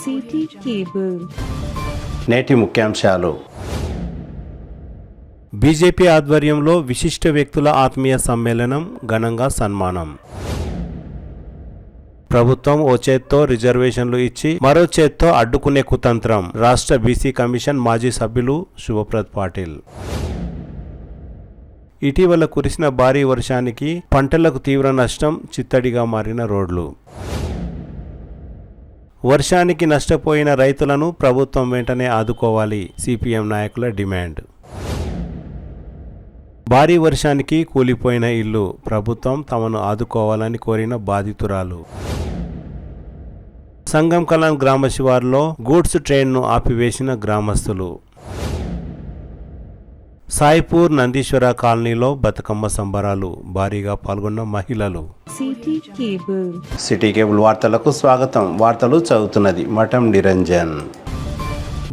City cable. నేటి ముఖ్యాంశాలు. BJP ఆధ్వర్యంలో విశిష్ట వ్యక్తుల ఆత్మీయ సమ్మేళనం, ఘనంగా సన్మానం. ప్రభుత్వం ఓ చేత్తో రిజర్వేషన్లు ఇచ్చి మరో చేత్తో అడ్డుకునే కుతంత్రం. రాష్ట్ర బీసీ కమిషన్ మాజీ సభ్యులు శుభప్రద్ పాటిల్. ఇటీవల కురిసిన భారీ వర్షానికి పంటలకు తీవ్ర నష్టం, చిత్తడిగా మారిన రోడ్లు. వర్షానికి నష్టపోయిన రైతులను ప్రభుత్వం వెంటనే ఆదుకోవాలి, సిపిఎం నాయకుల డిమాండ్. భారీ వర్షానికి కూలిపోయిన ఇల్లు, ప్రభుత్వం తమను ఆదుకోవాలని కోరిన బాధితురాలు. సంగం కలాన్ గ్రామ శివారులో గూడ్స్ ట్రైన్ను ఆపివేసిన గ్రామస్తులు. సాయిపూర్ నందీశ్వర కాలనీలో బతుకమ్మ సంబరాలు, భారీగా పాల్గొన్న మహిళలు. సిటీ కేబుల్ వార్తలకు స్వాగతం. వార్తలు చదువుతున్నది మఠం నిరంజన్.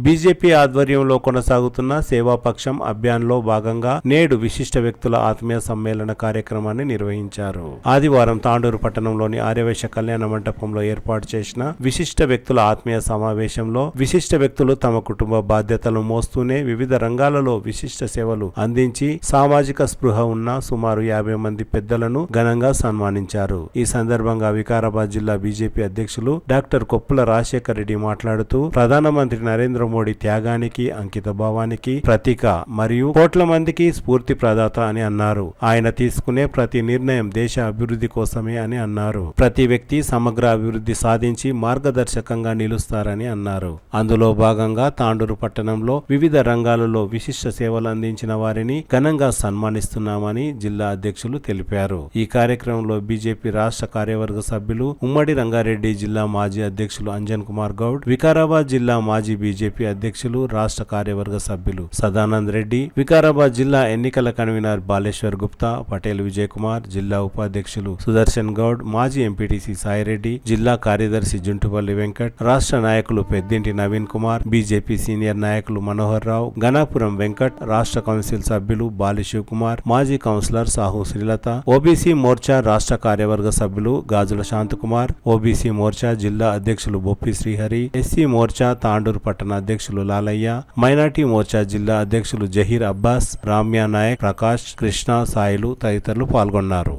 బీజేపీ ఆధ్వర్యంలో కొనసాగుతున్న సేవాపక్షం అభియాన్లో భాగంగా నేడు విశిష్ట వ్యక్తుల ఆత్మీయ సమ్మేళన కార్యక్రమాన్ని నిర్వహించారు. ఆదివారం తాండూరు పట్టణంలోని ఆర్యవైశ్య కళ్యాణ మండపంలో ఏర్పాటు చేసిన విశిష్ట వ్యక్తుల ఆత్మీయ సమావేశంలో విశిష్ట వ్యక్తులు తమ కుటుంబ బాధ్యతలు మోస్తూనే వివిధ రంగాలలో విశిష్ట సేవలు అందించి సామాజిక స్పృహ ఉన్న సుమారు 50 మంది పెద్దలను ఘనంగా సన్మానించారు. ఈ సందర్భంగా వికారాబాద్ జిల్లా బీజేపీ అధ్యక్షులు డాక్టర్ కొప్పుల రాజశేఖర్ రెడ్డి మాట్లాడుతూ ప్రధానమంత్రి నరేంద్ర మోడీ త్యాగానికి, అంకిత భావానికి ప్రతీక మరియు కోట్ల మందికి స్ఫూర్తి ప్రదాత అని అన్నారు. ఆయన తీసుకునే ప్రతి నిర్ణయం దేశ అభివృద్ధి కోసమే అని అన్నారు. ప్రతి వ్యక్తి సమగ్ర అభివృద్ధి సాధించి మార్గదర్శకంగా నిలుస్తారని అన్నారు. అందులో భాగంగా తాండూరు పట్టణంలో వివిధ రంగాలలో విశిష్ట సేవలు అందించిన వారిని ఘనంగా సన్మానిస్తున్నామని జిల్లా అధ్యక్షులు తెలిపారు. ఈ కార్యక్రమంలో బీజేపీ రాష్ట్ర కార్యవర్గ సభ్యులు ఉమ్మడి రంగారెడ్డి జిల్లా మాజీ అధ్యక్షులు అంజన్ కుమార్ గౌడ్, వికారాబాద్ జిల్లా మాజీ బీజేపీ అధ్యక్షులు రాష్ట్ర కార్యవర్గ సభ్యులు సదానంద్ రెడ్డి, వికారాబాద్ జిల్లా ఎన్నికల కన్వీనర్ బాలేశ్వర్ గుప్తా, పటేల్ విజయ్ కుమార్, జిల్లా ఉపాధ్యక్షులు సుదర్శన్ గౌడ్, మాజీ ఎంపీటీసీ సాయిరెడ్డి, జిల్లా కార్యదర్శి జుంటుపల్లి వెంకట్, రాష్ట్ర నాయకులు పెద్దింటి నవీన్ కుమార్, బీజేపీ సీనియర్ నాయకులు మనోహర్ రావు, గణాపురం వెంకట్, రాష్ట్ర కౌన్సిల్ సభ్యులు బాలి శివకుమార్, మాజీ కౌన్సిలర్ సాహు శ్రీలత, ఓబీసీ మోర్చా రాష్ట్ర కార్యవర్గ సభ్యులు గాజుల శాంతకుమార్, ఓబీసీ మోర్చా జిల్లా అధ్యక్షులు బొప్పి శ్రీహరి, ఎస్సీ మోర్చా తాండూరు పట్టణ అధ్యక్షులు లాలయ్య, మైనార్టీ మోర్చా జిల్లా అధ్యక్షులు జహీర్ అబ్బాస్, రామ్యా నాయక్, ప్రకాష్, కృష్ణ, సాయిలు తదితరులు పాల్గొన్నారు.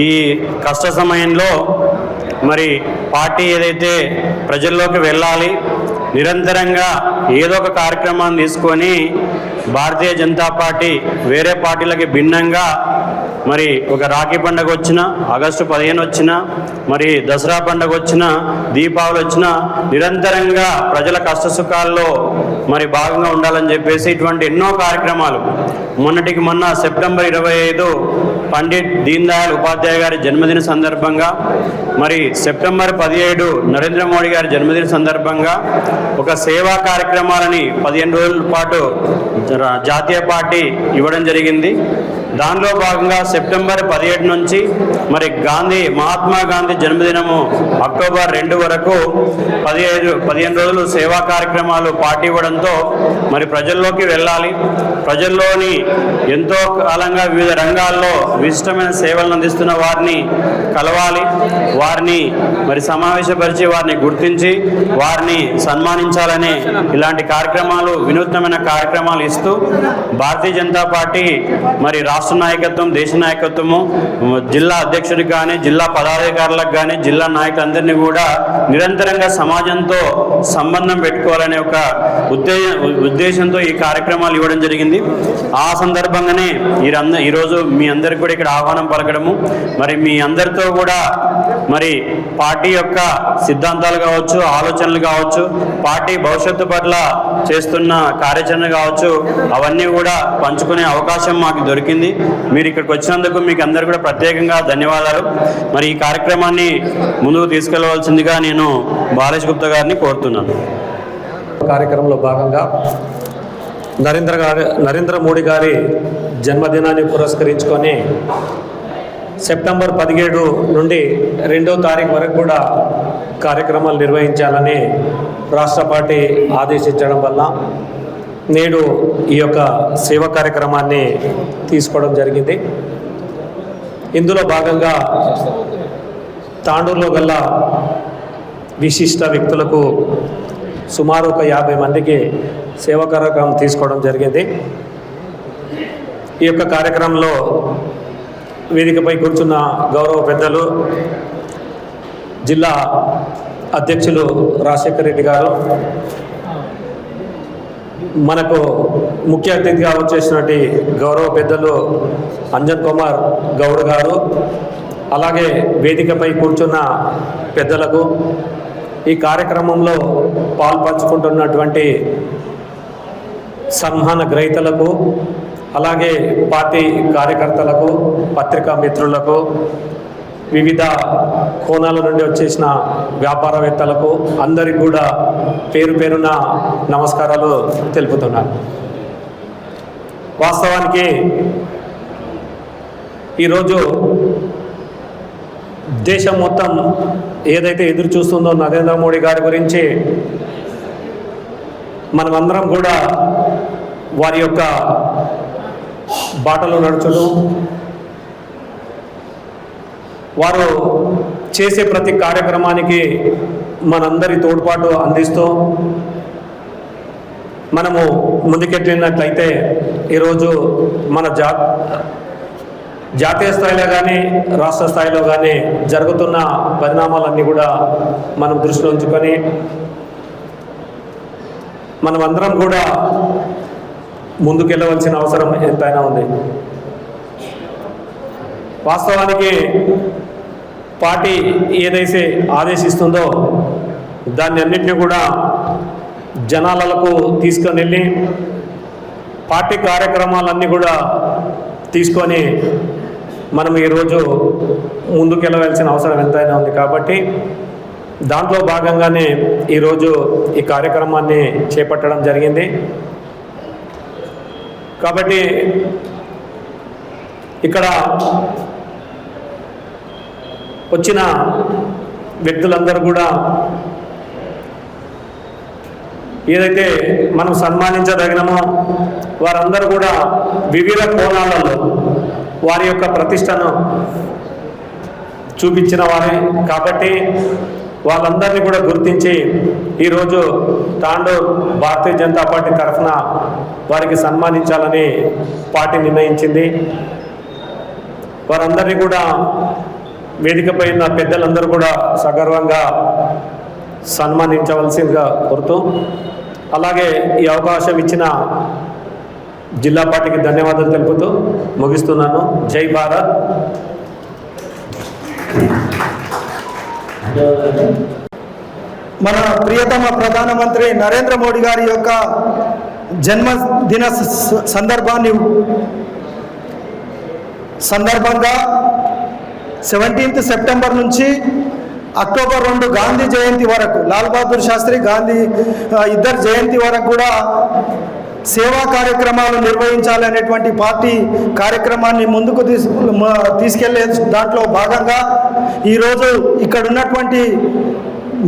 ఈ కష్ట సమయంలో మరి పార్టీ ఏదైతే ప్రజల్లోకి వెళ్ళాలి, నిరంతరంగా ఏదో ఒక కార్యక్రమాన్ని తీసుకొని భారతీయ జనతా పార్టీ వేరే పార్టీలకి భిన్నంగా మరి ఒక రాఖీ పండుగ వచ్చినా, ఆగస్టు 15 వచ్చినా, మరి దసరా పండుగ వచ్చినా, దీపావళి వచ్చినా నిరంతరంగా ప్రజల కష్ట సుఖాల్లో మరి భాగంగా ఉండాలని చెప్పేసి ఇటువంటి ఎన్నో కార్యక్రమాలు. మొన్నటికి మొన్న సెప్టెంబర్ 25 పండిట్ దీన్ దయాళ్ ఉపాధ్యాయ గారి జన్మదిన సందర్భంగా, మరి సెప్టెంబర్ 17 నరేంద్ర మోడీ గారి జన్మదిన సందర్భంగా ఒక సేవా కార్యక్రమాలని 15 రోజుల పాటు జాతీయ పార్టీ ఇవ్వడం జరిగింది. దానిలో భాగంగా సెప్టెంబర్ 17 నుంచి మరి మహాత్మా గాంధీ జన్మదినము అక్టోబర్ 2 వరకు 15 రోజులు సేవా కార్యక్రమాలు పార్టీ ఇవ్వడంతో మరి ప్రజల్లోకి వెళ్ళాలి, ప్రజల్లోని ఎంతో కాలంగా వివిధ రంగాల్లో విశిష్టమైన సేవలను అందిస్తున్న వారిని కలవాలి, వారిని మరి సమావేశపరిచి వారిని గుర్తించి వారిని సన్మానించాలనే ఇలాంటి కార్యక్రమాలు, వినూత్నమైన కార్యక్రమాలు ఇస్తూ భారతీయ జనతా పార్టీ మరి రాష్ట్ర నాయకత్వం, దేశ నాయకత్వము, జిల్లా అధ్యక్షుడికి కానీ, జిల్లా పదాధికారులకు కానీ, జిల్లా నాయకులందరినీ కూడా నిరంతరంగా సమాజంతో సంబంధం పెట్టుకోవాలనే ఒక ఉద్దేశంతో ఈ కార్యక్రమాలు ఇవ్వడం జరిగింది. ఆ సందర్భంగానే ఈరోజు మీ అందరికి కూడా ఇక్కడ ఆహ్వానం పలకడము, మరి మీ అందరితో కూడా మరి పార్టీ యొక్క సిద్ధాంతాలు కావచ్చు, ఆలోచనలు కావచ్చు, పార్టీ భవిష్యత్తు పట్ల చేస్తున్న కార్యాచరణ కావచ్చు, అవన్నీ కూడా పంచుకునే అవకాశం మాకు దొరికింది. మీరు ఇక్కడికి వచ్చినందుకు మీకు అందరూ కూడా ప్రత్యేకంగా ధన్యవాదాలు. మరి ఈ కార్యక్రమాన్ని ముందుకు తీసుకెళ్లవలసిందిగా నేను బాలేష్ గుప్తా గారిని కోరుతున్నాను. కార్యక్రమంలో భాగంగా నరేంద్ర మోడీ గారి జన్మదినాన్ని పురస్కరించుకొని సెప్టెంబర్ 17 నుండి 2వ తారీఖు వరకు కూడా కార్యక్రమాలు నిర్వహించాలని రాష్ట్ర పార్టీ ఆదేశించడం వల్ల నేడు ఈ యొక్క సేవా కార్యక్రమాన్ని తీసుకోవడం జరిగింది. ఇందులో భాగంగా తాండూరులో గల విశిష్ట వ్యక్తులకు సుమారు ఒక 50 మందికి సేవా కార్యక్రమం తీసుకోవడం జరిగింది. ఈ యొక్క కార్యక్రమంలో వేదికపై కూర్చున్న గౌరవ పెద్దలు జిల్లా అధ్యక్షులు రాజశేఖర్ రెడ్డి గారు, మనకు ముఖ్య అతిథిగా వచ్చేసినటువంటి గౌరవ పెద్దలు అంజన్ కుమార్ గౌడ్ గారు, అలాగే వేదికపై కూర్చున్న పెద్దలకు, ఈ కార్యక్రమంలో పాల్పంచుకుంటున్నటువంటి సన్మాన గ్రహీతలకు, అలాగే పార్టీ కార్యకర్తలకు, పత్రికా మిత్రులకు, వివిధ కోణాల నుండి వచ్చేసిన వ్యాపారవేత్తలకు అందరికీ కూడా పేరు పేరున నమస్కారాలు తెలుపుతున్నాను. వాస్తవానికి ఈరోజు దేశం మొత్తం ఏదైతే ఎదురు చూస్తుందో నరేంద్ర మోడీ గారి గురించి, మనమందరం కూడా వారి యొక్క బాటలో నడుచుడు, వారు చేసే ప్రతి కార్యక్రమానికి మనందరి తోడ్పాటు అందిస్తూ మనము ముందుకెళ్ళినట్లయితే ఈరోజు మన జాతీయ స్థాయిలో కానీ రాష్ట్ర స్థాయిలో కానీ జరుగుతున్న పరిణామాలన్నీ కూడా మనం దృష్టిలో ఉంచుకొని మనమందరం కూడా ముందుకెళ్ళవలసిన అవసరం ఎంతైనా ఉంది. వాస్తవానికి పార్టీ ఏదైతే ఆదేశిస్తుందో దాన్ని అన్నింటినీ కూడా జనాలకు తీసుకొని వెళ్ళి పార్టీ కార్యక్రమాలన్నీ కూడా తీసుకొని మనం ఈరోజు ముందుకెళ్ళవలసిన అవసరం ఎంతైనా ఉంది. కాబట్టి దాంట్లో భాగంగానే ఈరోజు ఈ కార్యక్రమాన్ని చేపట్టడం జరిగింది. కాబట్టి ఇక్కడ వచ్చిన వ్యక్తులందరూ కూడా ఏదైతే మనం సన్మానించదగినమో వారందరూ కూడా వివిధ కోణాలలో వారి యొక్క ప్రతిష్టను చూపించిన వారే. కాబట్టి వాళ్ళందరినీ కూడా గుర్తించి ఈరోజు తాండూర్ భారతీయ జనతా పార్టీ తరఫున వారికి సన్మానించాలని పార్టీ నిర్ణయించింది. వారందరినీ కూడా వేదికపై ఉన్న పెద్దలందరూ కూడా సగర్వంగా సన్మానించవలసిందిగా కోరుతూ, అలాగే ఈ అవకాశం ఇచ్చిన జిల్లా పార్టీకి ధన్యవాదాలు తెలుపుతూ ముగిస్తున్నాను. జై భారత్. మన ప్రియతమ ప్రధానమంత్రి నరేంద్ర మోడీ గారి యొక్క జన్మదిన సందర్భంగా 17 సెప్టెంబర్ నుంచి అక్టోబర్ 2 గాంధీ జయంతి వరకు, లాల్ బహదూర్ శాస్త్రి గాంధీ ఇద్దరు జయంతి వరకు కూడా సేవా కార్యక్రమాలు నిర్వహించాలనేటువంటి పార్టీ కార్యక్రమాన్ని ముందుకు తీసుకెళ్లే దాంట్లో భాగంగా ఈరోజు ఇక్కడ ఉన్నటువంటి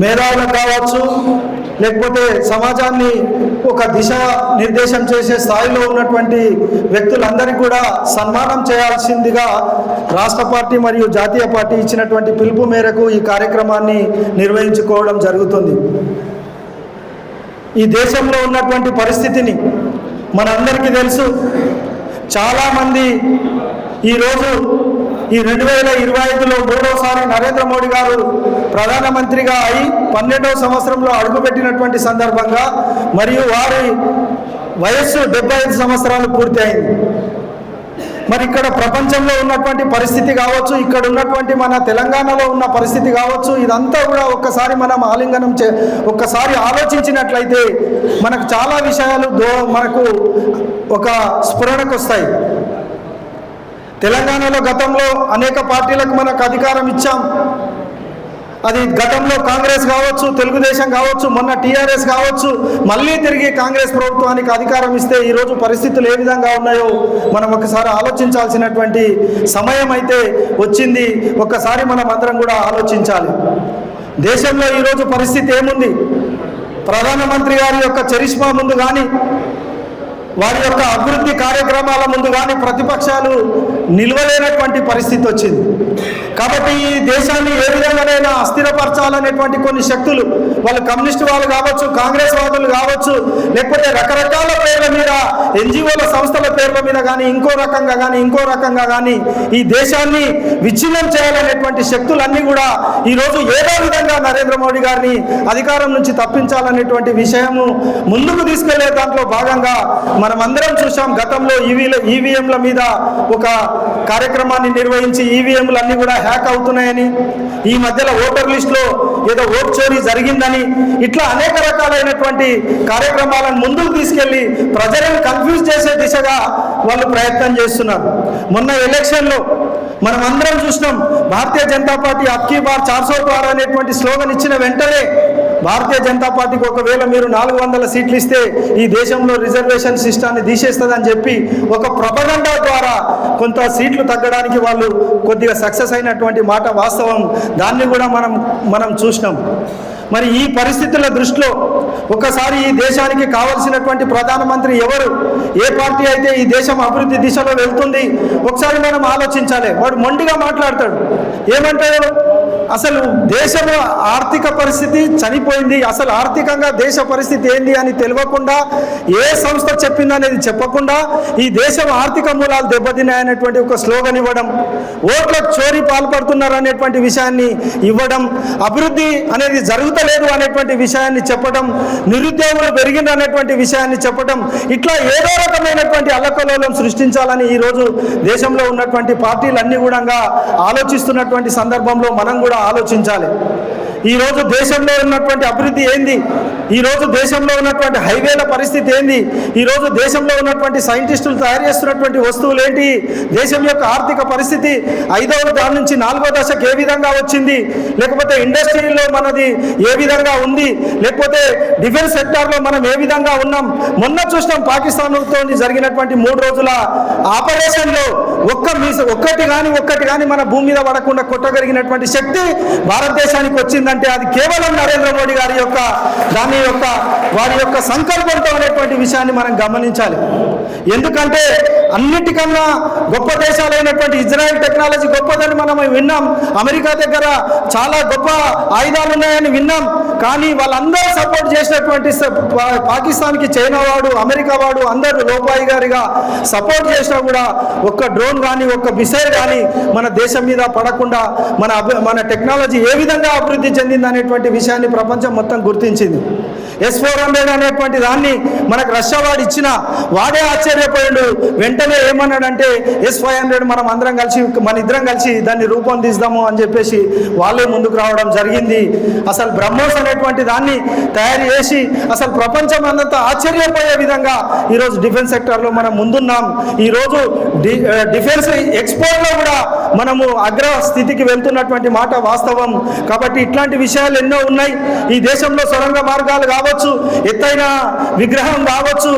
మేధావులకు కావచ్చు, లేకపోతే సమాజాన్ని ఒక దిశ నిర్దేశం చేసే స్థాయిలో ఉన్నటువంటి వ్యక్తులందరికీ కూడా సన్మానం చేయాల్సిందిగా రాష్ట్ర పార్టీ మరియు జాతీయ పార్టీ ఇచ్చినటువంటి పిలుపు మేరకు ఈ కార్యక్రమాన్ని నిర్వహించుకోవడం జరుగుతుంది. ఈ దేశంలో ఉన్నటువంటి పరిస్థితిని మనందరికీ తెలుసు. చాలామంది ఈరోజు ఈ 2025లో మూడోసారి నరేంద్ర మోడీ గారు ప్రధానమంత్రిగా అయి 12వ సంవత్సరంలో అడుగుపెట్టినటువంటి సందర్భంగా మరియు వారి వయస్సు 75 సంవత్సరాలు పూర్తి అయింది. మరి ఇక్కడ ప్రపంచంలో ఉన్నటువంటి పరిస్థితి కావచ్చు, ఇక్కడ ఉన్నటువంటి మన తెలంగాణలో ఉన్న పరిస్థితి కావచ్చు, ఇదంతా కూడా ఒక్కసారి మనం ఒక్కసారి ఆలోచించినట్లయితే మనకు చాలా విషయాలు మనకు ఒక స్ఫురణకు వస్తాయి. తెలంగాణలో గతంలో అనేక పార్టీలకు మనకు అధికారం ఇచ్చాం. అది గతంలో కాంగ్రెస్ కావచ్చు, తెలుగుదేశం కావచ్చు, మొన్న టీఆర్ఎస్ కావచ్చు, మళ్ళీ తిరిగి కాంగ్రెస్ ప్రభుత్వానికి అధికారం ఇస్తే ఈరోజు పరిస్థితులు ఏ విధంగా ఉన్నాయో మనం ఒకసారి ఆలోచించాల్సినటువంటి సమయం అయితే వచ్చింది. ఒక్కసారి మనం అందరం కూడా ఆలోచించాలి. దేశంలో ఈరోజు పరిస్థితి ఏముంది? ప్రధానమంత్రి గారి యొక్క చరిష్మా ముందు కానీ, వారి యొక్క అభివృద్ధి కార్యక్రమాల ముందు కానీ ప్రతిపక్షాలు నిలవలేనటువంటి పరిస్థితి వచ్చింది. కాబట్టి ఈ దేశాన్ని ఏ విధంగానైనా అస్థిరపరచాలనేటువంటి కొన్ని శక్తులు, వాళ్ళు కమ్యూనిస్టు వాళ్ళు కావచ్చు, కాంగ్రెస్ వాదులు కావచ్చు, లేకపోతే రకరకాల పేర్ల మీద, ఎన్జిఓల సంస్థల పేర్ల మీద కానీ ఇంకో రకంగా కానీ ఈ దేశాన్ని విచ్ఛిన్నం చేయాలనేటువంటి శక్తులన్నీ కూడా ఈరోజు ఏదో విధంగా నరేంద్ర మోడీ గారిని అధికారం నుంచి తప్పించాలనేటువంటి విషయము ముందుకు తీసుకెళ్లే దాంట్లో భాగంగా మనమందరం చూసాం. గతంలో ఈవీఎంల మీద ఒక కార్యక్రమాన్ని నిర్వహించి ఈవీఎంలు అన్నీ కూడా హ్యాక్ అవుతున్నాయని, ఈ మధ్యలో ఓటర్ లిస్టులో ఏదో ఓట్ చోరీ జరిగిందని, ఇట్లా అనేక రకాలైనటువంటి కార్యక్రమాలను ముందుకు తీసుకెళ్లి ప్రజలను కన్ఫ్యూజ్ చేసే దిశగా వాళ్ళు ప్రయత్నం చేస్తున్నారు. మొన్న ఎలక్షన్లో మనం అందరం చూసినాం, భారతీయ జనతా పార్టీ అబ్కీ బార్ 400 పార్ అనేటువంటి స్లోగన్ ఇచ్చిన వెంటనే భారతీయ జనతా పార్టీకి ఒకవేళ మీరు 400 సీట్లు ఇస్తే ఈ దేశంలో రిజర్వేషన్ సిస్టాన్ని తీసేస్తుందని చెప్పి ఒక ప్రొపగండా ద్వారా కొంత సీట్లు తగ్గడానికి వాళ్ళు కొద్దిగా సక్సెస్ అయినటువంటి మాట వాస్తవం. దాన్ని కూడా మనం చూసినాం. మరి ఈ పరిస్థితుల దృష్టిలో ఒకసారి ఈ దేశానికి కావలసినటువంటి ప్రధానమంత్రి ఎవరు, ఏ పార్టీ అయితే ఈ దేశం అభివృద్ధి దిశలో వెళ్తుంది ఒకసారి మనం ఆలోచించాలి. వాడు మొండిగా మాట్లాడతాడు. ఏమంటాడు? అసలు దేశంలో ఆర్థిక పరిస్థితి చనిపోయింది, అసలు ఆర్థికంగా దేశ పరిస్థితి ఏంది అని తెలియకుండా, ఏ సంస్థ చెప్పిందనేది చెప్పకుండా ఈ దేశం ఆర్థిక మూలాలు దెబ్బతిన్నాయనేటువంటి ఒక స్లోగన్ ఇవ్వడం, ఓట్లకు చోరీ పాల్పడుతున్నారు అనేటువంటి విషయాన్ని ఇవ్వడం, అభివృద్ధి అనేది జరుగుతలేదు అనేటువంటి విషయాన్ని చెప్పడం, నిరుద్యోగులు పెరిగింది అనేటువంటి విషయాన్ని చెప్పడం, ఇట్లా ఏదో రకమైనటువంటి అల్లకల్లోలం సృష్టించాలని ఈరోజు దేశంలో ఉన్నటువంటి పార్టీలన్నీ కూడా ఆలోచిస్తున్నటువంటి సందర్భంలో మనం కూడా ఆలోచించాలి. ఈరోజు దేశంలో ఉన్నటువంటి అభివృద్ధి ఏంది, ఈరోజు దేశంలో ఉన్నటువంటి హైవేల పరిస్థితి ఏంది, ఈరోజు దేశంలో ఉన్నటువంటి సైంటిస్టులు తయారు చేస్తున్నటువంటి వస్తువులు ఏంటి, దేశం యొక్క ఆర్థిక పరిస్థితి 5వ దాని నుంచి 4వ దశకు ఏ విధంగా వచ్చింది, లేకపోతే ఇండస్ట్రీలో మనది ఏ విధంగా ఉంది, లేకపోతే డిఫెన్స్ సెక్టార్లో మనం ఏ విధంగా ఉన్నాం. మొన్న చూసినాం పాకిస్తాన్తో జరిగినటువంటి 3 రోజుల ఆపరేషన్లో ఒక్కటి కానీ మన భూమి మీద పడకుండా కొట్టగలిగినటువంటి శక్తి భారతదేశానికి వచ్చిందంటే అది కేవలం నరేంద్ర మోడీ గారి యొక్క వారి యొక్క సంకల్పంతో అనేటువంటి విషయాన్ని మనం గమనించాలి. ఎందుకంటే అన్నిటికన్నా గొప్ప దేశాలైనటువంటి ఇజ్రాయెల్ టెక్నాలజీ గొప్పదని మనం విన్నాం, అమెరికా దగ్గర చాలా గొప్ప ఆయుధాలు ఉన్నాయని విన్నాం. కానీ వాళ్ళందరూ సపోర్ట్ చేసినటువంటి పాకిస్తాన్కి చైనా వాడు, అమెరికా వాడు అందరూ లోపాయి గారిగా సపోర్ట్ చేసినా కూడా ఒక్క డ్రోన్ కానీ ఒక్క మిసైల్ కానీ మన దేశం మీద పడకుండా మన టెక్నాలజీ ఏ విధంగా అభివృద్ధి చెందింది అనేటువంటి విషయాన్ని ప్రపంచం మొత్తం గుర్తించింది. S-400 అనేటువంటి దాన్ని మనకు రష్యా వాడు ఇచ్చిన వాడే ఆశ్చర్యపోయాడు. వెంటనే ఏమన్నాడంటే S-500 మన ఇద్దరం కలిసి దాన్ని రూపొందిస్తాము అని చెప్పేసి వాళ్ళే ముందుకు రావడం జరిగింది. అసలు బ్రహ్మోస్ అనేటువంటి దాన్ని తయారు చేసి అసలు ప్రపంచం అంతా ఆశ్చర్యపోయే విధంగా ఈరోజు డిఫెన్స్ సెక్టార్లో మనం ముందున్నాం. ఈరోజు డిఫెన్స్ ఎక్స్పోర్ట్లో కూడా మనము అగ్ర స్థితికి వెళ్తున్నటువంటి మాట వాస్తవం. కాబట్టి ఇట్లాంటి విషయాలు ఎన్నో ఉన్నాయి. ఈ దేశంలో సొరంగ మార్గాలు కావచ్చు, ఎత్తైన విగ్రహం కావచ్చు,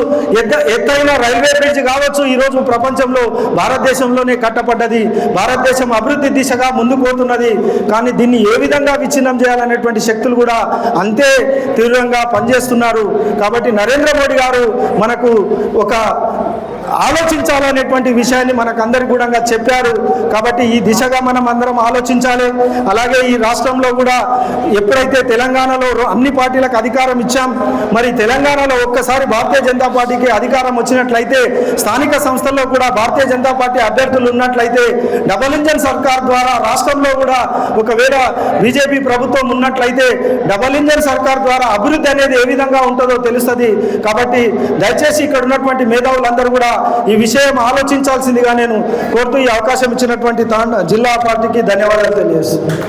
ఎత్తైన రైల్వే బ్రిడ్జ్ కావచ్చు, ఈరోజు ప్రపంచంలో భారతదేశంలోనే కట్టబడ్డది. భారతదేశం అభివృద్ధి దిశగా ముందుకు పోతున్నది. కానీ దీన్ని ఏ విధంగా విచ్ఛిన్నం చేయాలనేటువంటి శక్తులు కూడా అంతే తీవ్రంగా పనిచేస్తున్నారు. కాబట్టి నరేంద్ర మోడీ గారు మనకు ఒక ఆలోచించాలనేటువంటి విషయాన్ని మనకందరికీ కూడా చెప్పారు. కాబట్టి ఈ దిశగా మనం అందరం ఆలోచించాలి. అలాగే ఈ రాష్ట్రంలో కూడా ఎప్పుడైతే తెలంగాణలో అన్ని పార్టీలకు అధికారం ఇచ్చాం, మరి తెలంగాణలో ఒక్కసారి భారతీయ జనతా పార్టీకి అధికారం వచ్చినట్లయితే, స్థానిక సంస్థల్లో కూడా భారతీయ జనతా పార్టీ అభ్యర్థులు ఉన్నట్లయితే, డబుల్ ఇంజన్ సర్కార్ ద్వారా రాష్ట్రంలో కూడా ఒకవేళ బీజేపీ ప్రభుత్వం ఉన్నట్లయితే డబుల్ ఇంజన్ సర్కార్ ద్వారా అభివృద్ధి అనేది ఏ విధంగా ఉంటుందో తెలుస్తుంది. కాబట్టి దయచేసి ఇక్కడ ఉన్నటువంటి మేధావులందరూ కూడా ఈ విషయం ఆలోచించాల్సిందిగా నేను కోరుతూ ఈ అవకాశం ఇచ్చినటువంటి జిల్లా పార్టీకి ధన్యవాదాలు తెలియజేస్తున్నాను.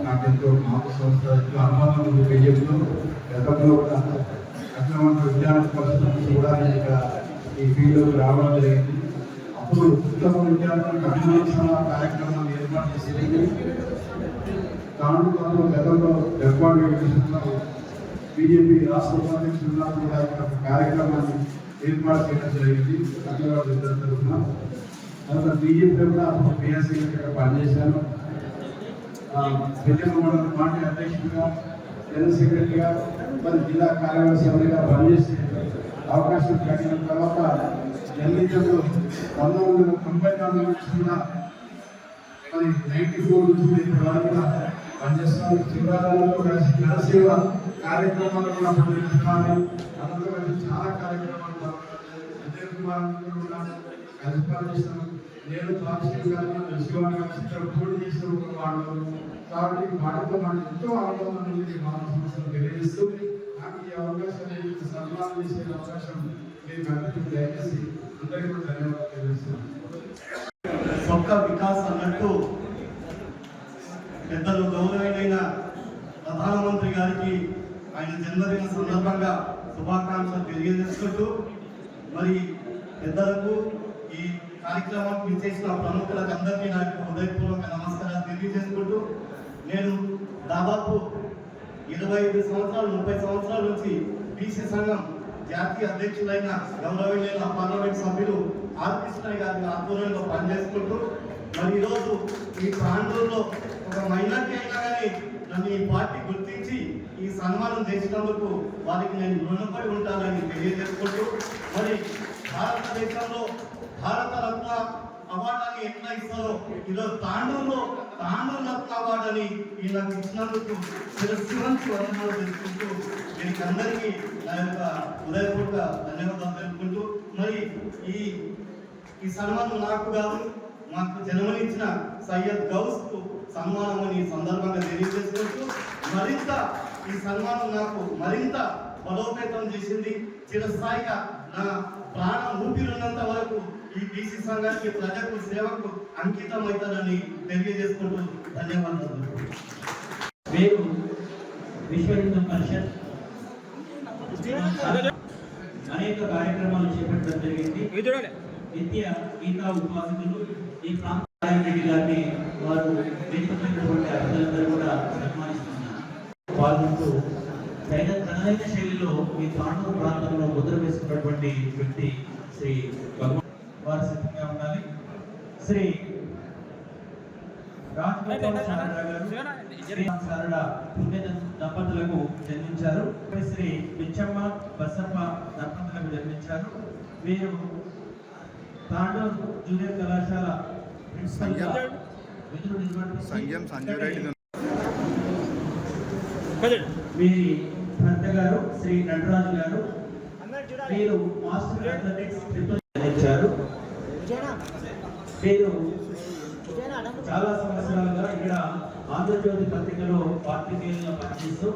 నాకెంతో మాకు సంస్థ అనుబంధం ఉంది. బిజెపిలో గతంలో కూడా అటువంటి విద్యార్థి పరిస్థితులు కూడా నేను ఇక్కడ ఈ ఫీల్డ్లోకి రావడం జరిగింది. అప్పుడు ఉత్తమ విద్యార్థులకు అభినందన కార్యక్రమాన్ని ఏర్పాటు చేసేది. కానుకలో గతంలో జర్పాడు విషయంలో బీజేపీ రాష్ట్ర ఉపాధ్యక్షులు కూడా ఇక్కడ ఒక కార్యక్రమాన్ని ఏర్పాటు చేయడం జరిగింది. అగ్రవాళ్ళు ఇద్దరు తరఫున తర్వాత బీజేపీలో కూడా పిఎస్సీ ఇక్కడ పనిచేశాను. పెద్దమ్మ మండల పార్టీ అధ్యక్షుడిగా జనరల్ సెక్రటరీగా మరి జిల్లా కార్యవర్గ సభ్యులుగా పనిచేసే అవకాశం కలిగిన తర్వాత జర్నలిజంలో 1994 నుంచి కూడా మరి 94 నుంచి ఇప్పటి వరకు కూడా పనిచేస్తున్నాను. శివరాత్రులతో కలిసి జనసేవ కార్యక్రమాలు కూడా పనిచేస్తున్నాను. అందరూ కలిసి చాలా కార్యక్రమాలు విజయ్ కుమార్ కూడా కలిసి పనిచేస్తాను. నేను పాజిటివ్గా శివాన్ని కలిసి పోటీ చేసిన వాళ్ళు కాబట్టి వాటితో మనకు ఎంతో ఆనందం అనేది మా సమస్యలు తెలియజేస్తూ నాకు ఈ అవకాశాన్ని సన్మానం చేసే అవకాశం నేను అందరికీ దయచేసి అందరికీ కూడా ధన్యవాదాలు తెలియజేస్తున్నాను. సబ్కా వికాస్ అన్నట్టు పెద్దలు గౌరవైన ప్రధానమంత్రి గారికి ఆయన జన్మదిన సందర్భంగా శుభాకాంక్షలు తెలియజేసుకుంటూ మరి పెద్దలకు ఈ కార్యక్రమానికి విచ్చేసిన ప్రముఖులకు అందరికీ నాకు హృదయపూర్వక నమస్కారాలు తెలియజేసుకుంటూ నేను దాదాపు 25 సంవత్సరాలు 30 సంవత్సరాల నుంచి బీసీ సంఘం జాతీయ అధ్యక్షులైన గౌరవనీయులైన పార్లమెంట్ సభ్యులు ఆర్ కృష్ణయ్య గారి ఆధ్వర్యంలో పనిచేసుకుంటూ మరి ఈరోజు ఈ ప్రాంతంలో ఒక మైనార్టీ అయినా కానీ నన్ను ఈ పార్టీ గుర్తించి ఈ సన్మానం చేసినందుకు వారికి నేను రుణపడి ఉంటానని తెలియజేసుకుంటూ మరి భారతదేశంలో భారత రత్న అవార్డుని ఎట్లా ఇస్తారో ఈరోజు తాండూరులో తాండూరు రత్న అవార్డుని నాకు ఇచ్చినందుకు శిరస్సు వందనాలు తెలుసుకుంటూ దీనికి అందరికీ నా యొక్క హృదయపూర్వక ధన్యవాదాలు తెలుపుకుంటూ మరి ఈ సన్మానం నాకు కాదు మాకు జన్మనిచ్చిన సయ్యద్ గౌస్ కు సన్మానం అని సందర్భంగా తెలియజేసుకుంటూ మరింత ఈ సన్మానం నాకు మరింత బలోపేతం చేసింది. చిరస్థాయిగా నా ప్రాణం ఊపిరినంత వరకు ఈ బీసీ సంఘానికి ప్రజలకు సేవకు అంకితం అవుతానని తెలియజేసుకుంటూ ధన్యవాదాలు. మేము విశ్వ హిందూ పరిషత్ అనేక కార్యక్రమాలు చేపట్టడం జరిగింది. నిత్య గీతా ఉపాసకులు ఈ ప్రాంత గారిని వారు వెనుకబడినటువంటి అతిథులందరూ కూడా సన్మానిస్తున్నారు. పాల్గొంటూ తనదైన శైలిలో ఈ తాండూరు ప్రాంతంలో ముద్ర వేసుకున్నటువంటి వ్యక్తి శ్రీ భగవాన్ వారు సిద్ధంగా ఉండాలి. శ్రీ రాజగోపాల్ శారద గారు శారద పుణ్య దంపతులకు జన్మించారు. శ్రీ పిచ్చమ్మ బసప్ప దంపతులకు జన్మించారు. వీరు తాండూరు జూనియర్ కళాశాల ప్రిన్సిపల్ గా విధులు నిర్వహిస్తున్నారు. వీరి భర్త గారు శ్రీ నటరాజు గారు వీరు మాస్టర్ అథ్లెటిక్స్ జన్మించారు. వీరు చాలా సంవత్సరాలుగా ఇక్కడ ఆంధ్రజ్యోతి పత్రికలో పాత్రికేయులుగా పనిచేస్తూ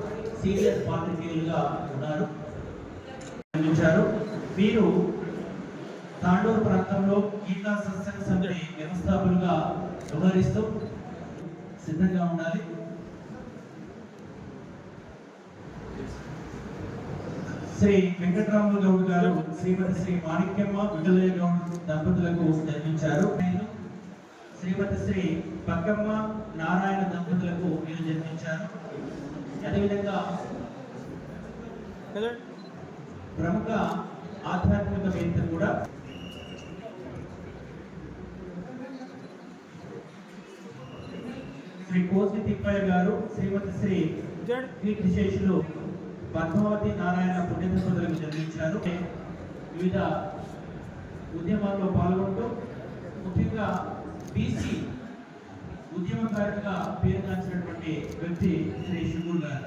సీనియర్ పాత్రికేయులుగా ఉన్నారు. జన్మించారు. వీరు తాండూరు ప్రాంతంలో గీతా సత్సంగ సమితి వ్యవస్థాపకులుగా వ్యవహరిస్తూ సిద్ధంగా ఉండాలి. శ్రీ వెంకటరాములు గౌడ్ గారు శ్రీమతి శ్రీ మాణిక్యమ్మ విజయలయ గౌడ్ దంపతులకు జన్మించారు. శ్రీమతి శ్రీ పక్కమ్మ నారాయణ దంపతులకు వీరు జన్మించారు. అదేవిధంగా ప్రముఖ ఆధ్యాత్మికవేత్త కూడా శ్రీ కోసి తిప్పయ్య గారు శ్రీమతి శ్రీ కీర్తిశేషులు పద్మావతి నారాయణ పుణ్యదంపతులకు జన్మించారు. వివిధ ఉద్యమాల్లో పాల్గొంటూ ముఖ్యంగా బీసీ ఉద్యమకారిగా పేరుగాంచినటువంటి వ్యక్తి శ్రీ షుగూర్ గారు.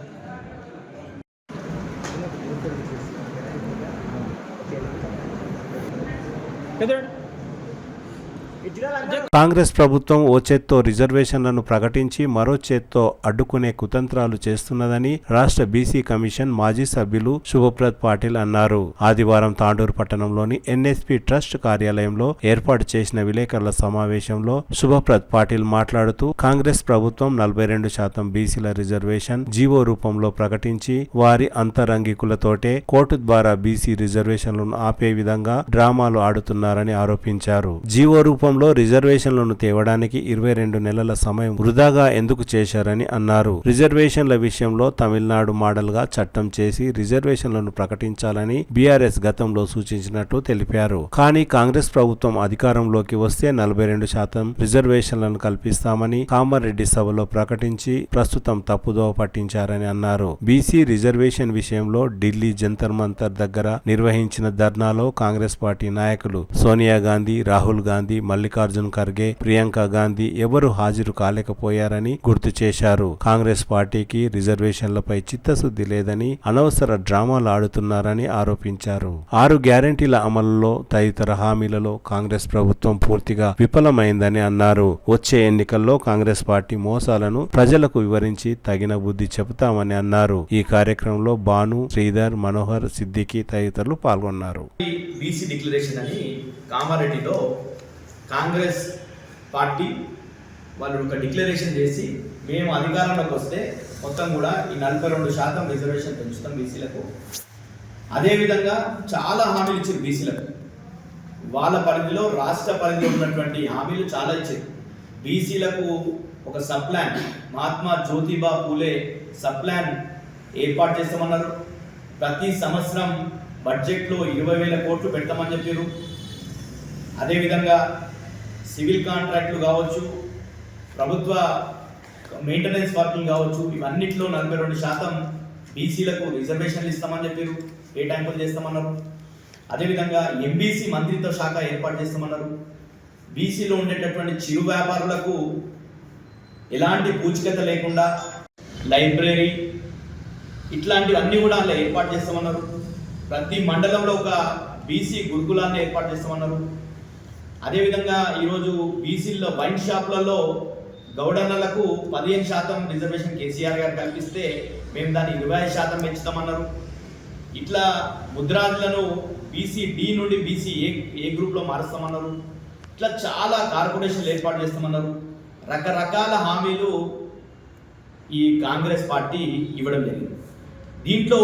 కాంగ్రెస్ ప్రభుత్వం ఓ చేత్తో రిజర్వేషన్లను ప్రకటించి మరో చేత్తో అడ్డుకునే కుతంత్రాలు చేస్తున్నదని రాష్ట్ర బీసీ కమిషన్ మాజీ సభ్యులు శుభప్రద్ పాటిల్ అన్నారు. ఆదివారం తాండూరు పట్టణంలోని ఎన్ఎస్పీ ట్రస్ట్ కార్యాలయంలో ఏర్పాటు చేసిన విలేకరుల సమావేశంలో శుభప్రద్ పాటిల్ మాట్లాడుతూ కాంగ్రెస్ ప్రభుత్వం 42% బీసీల రిజర్వేషన్ జీవో రూపంలో ప్రకటించి వారి అంతరంగికులతోటే కోర్టు ద్వారా బీసీ రిజర్వేషన్లను ఆపే విధంగా డ్రామాలు ఆడుతున్నారని ఆరోపించారు. జీవో రూపం క్రమంలో రిజర్వేషన్లను తేవడానికి 22 నెలల సమయం వృధాగా ఎందుకు చేశారని అన్నారు. రిజర్వేషన్ల విషయంలో తమిళనాడు మోడల్గా చట్టం చేసి రిజర్వేషన్లను ప్రకటించాలని బీఆర్ఎస్ గతంలో సూచించినట్టు తెలిపారు. కానీ కాంగ్రెస్ ప్రభుత్వం అధికారంలోకి వస్తే 42% రిజర్వేషన్లను కల్పిస్తామని కామారెడ్డి సభలో ప్రకటించి ప్రస్తుతం తప్పుదోవ పట్టించారని అన్నారు. బీసీ రిజర్వేషన్ విషయంలో ఢిల్లీ జంతర్ మంతర్ దగ్గర నిర్వహించిన ధర్నాలో కాంగ్రెస్ పార్టీ నాయకులు సోనియా గాంధీ, రాహుల్ గాంధీ, మల్లికార్జున్ ఖర్గే, ప్రియాంక గాంధీ ఎవరు హాజరు కాలేకపోయారని గుర్తు చేశారు. కాంగ్రెస్ పార్టీకి రిజర్వేషన్లపై చిత్తశుద్ధి లేదని అనవసర డ్రామాలు ఆడుతున్నారని ఆరోపించారు. 6 గ్యారెంటీల అమలులో తదితర హామీలలో కాంగ్రెస్ ప్రభుత్వం పూర్తిగా విఫలమైందని అన్నారు. వచ్చే ఎన్నికల్లో కాంగ్రెస్ పార్టీ మోసాలను ప్రజలకు వివరించి తగిన బుద్ధి చెబుతామని అన్నారు. ఈ కార్యక్రమంలో భాను, శ్రీధర్, మనోహర్, సిద్దికి తదితరులు పాల్గొన్నారు. బీసీ డిక్లరేషన్ అని కామారెడ్డిలో కాంగ్రెస్ పార్టీ వాళ్ళు ఒక డిక్లరేషన్ చేసి మేము అధికారంలోకి వస్తే మొత్తం కూడా ఈ 42% రిజర్వేషన్ పెంచుతాం బీసీలకు. అదేవిధంగా చాలా హామీలు ఇచ్చారు బీసీలకు. వాళ్ళ పరిధిలో రాష్ట్ర పరిధిలో ఉన్నటువంటి హామీలు చాలా ఇచ్చారు. బీసీలకు ఒక sub plan, Mahatma Jyotiba Phule sub plan ఏర్పాటు చేస్తామన్నారు. ప్రతి సంవత్సరం బడ్జెట్లో 20,000 కోట్లు పెడతామని చెప్పారు. అదేవిధంగా సివిల్ కాంట్రాక్టులు కావచ్చు, ప్రభుత్వ మెయింటెనెన్స్ వర్కులు కావచ్చు, ఇవన్నిట్లో 42% బీసీలకు రిజర్వేషన్లు ఇస్తామని చెప్పారు, కేటాయింపులు చేస్తామన్నారు. అదేవిధంగా ఎంబీసీ మంత్రిత్వ శాఖ ఏర్పాటు చేస్తామన్నారు. బీసీలో ఉండేటటువంటి చిరు వ్యాపారులకు ఎలాంటి పూచికత లేకుండా లైబ్రరీ ఇట్లాంటివన్నీ కూడా అలా ఏర్పాటు చేస్తామన్నారు. ప్రతి మండలంలో ఒక బీసీ గురుకులాన్ని ఏర్పాటు చేస్తామన్నారు. అదేవిధంగా ఈరోజు బీసీల్లో వైన్ షాపులలో గౌడన్నలకు 15% రిజర్వేషన్ కేసీఆర్ గారు కల్పిస్తే మేము దాన్ని 25% పెంచుతామన్నారు. ఇట్లా ముద్రాజులను బీసీ డి నుండి బీసీ ఏ గ్రూప్లో మారుస్తామన్నారు. ఇట్లా చాలా కార్పొరేషన్లు ఏర్పాటు చేస్తామన్నారు. రకరకాల హామీలు ఈ కాంగ్రెస్ పార్టీ ఇవ్వడం జరిగింది. దీంట్లో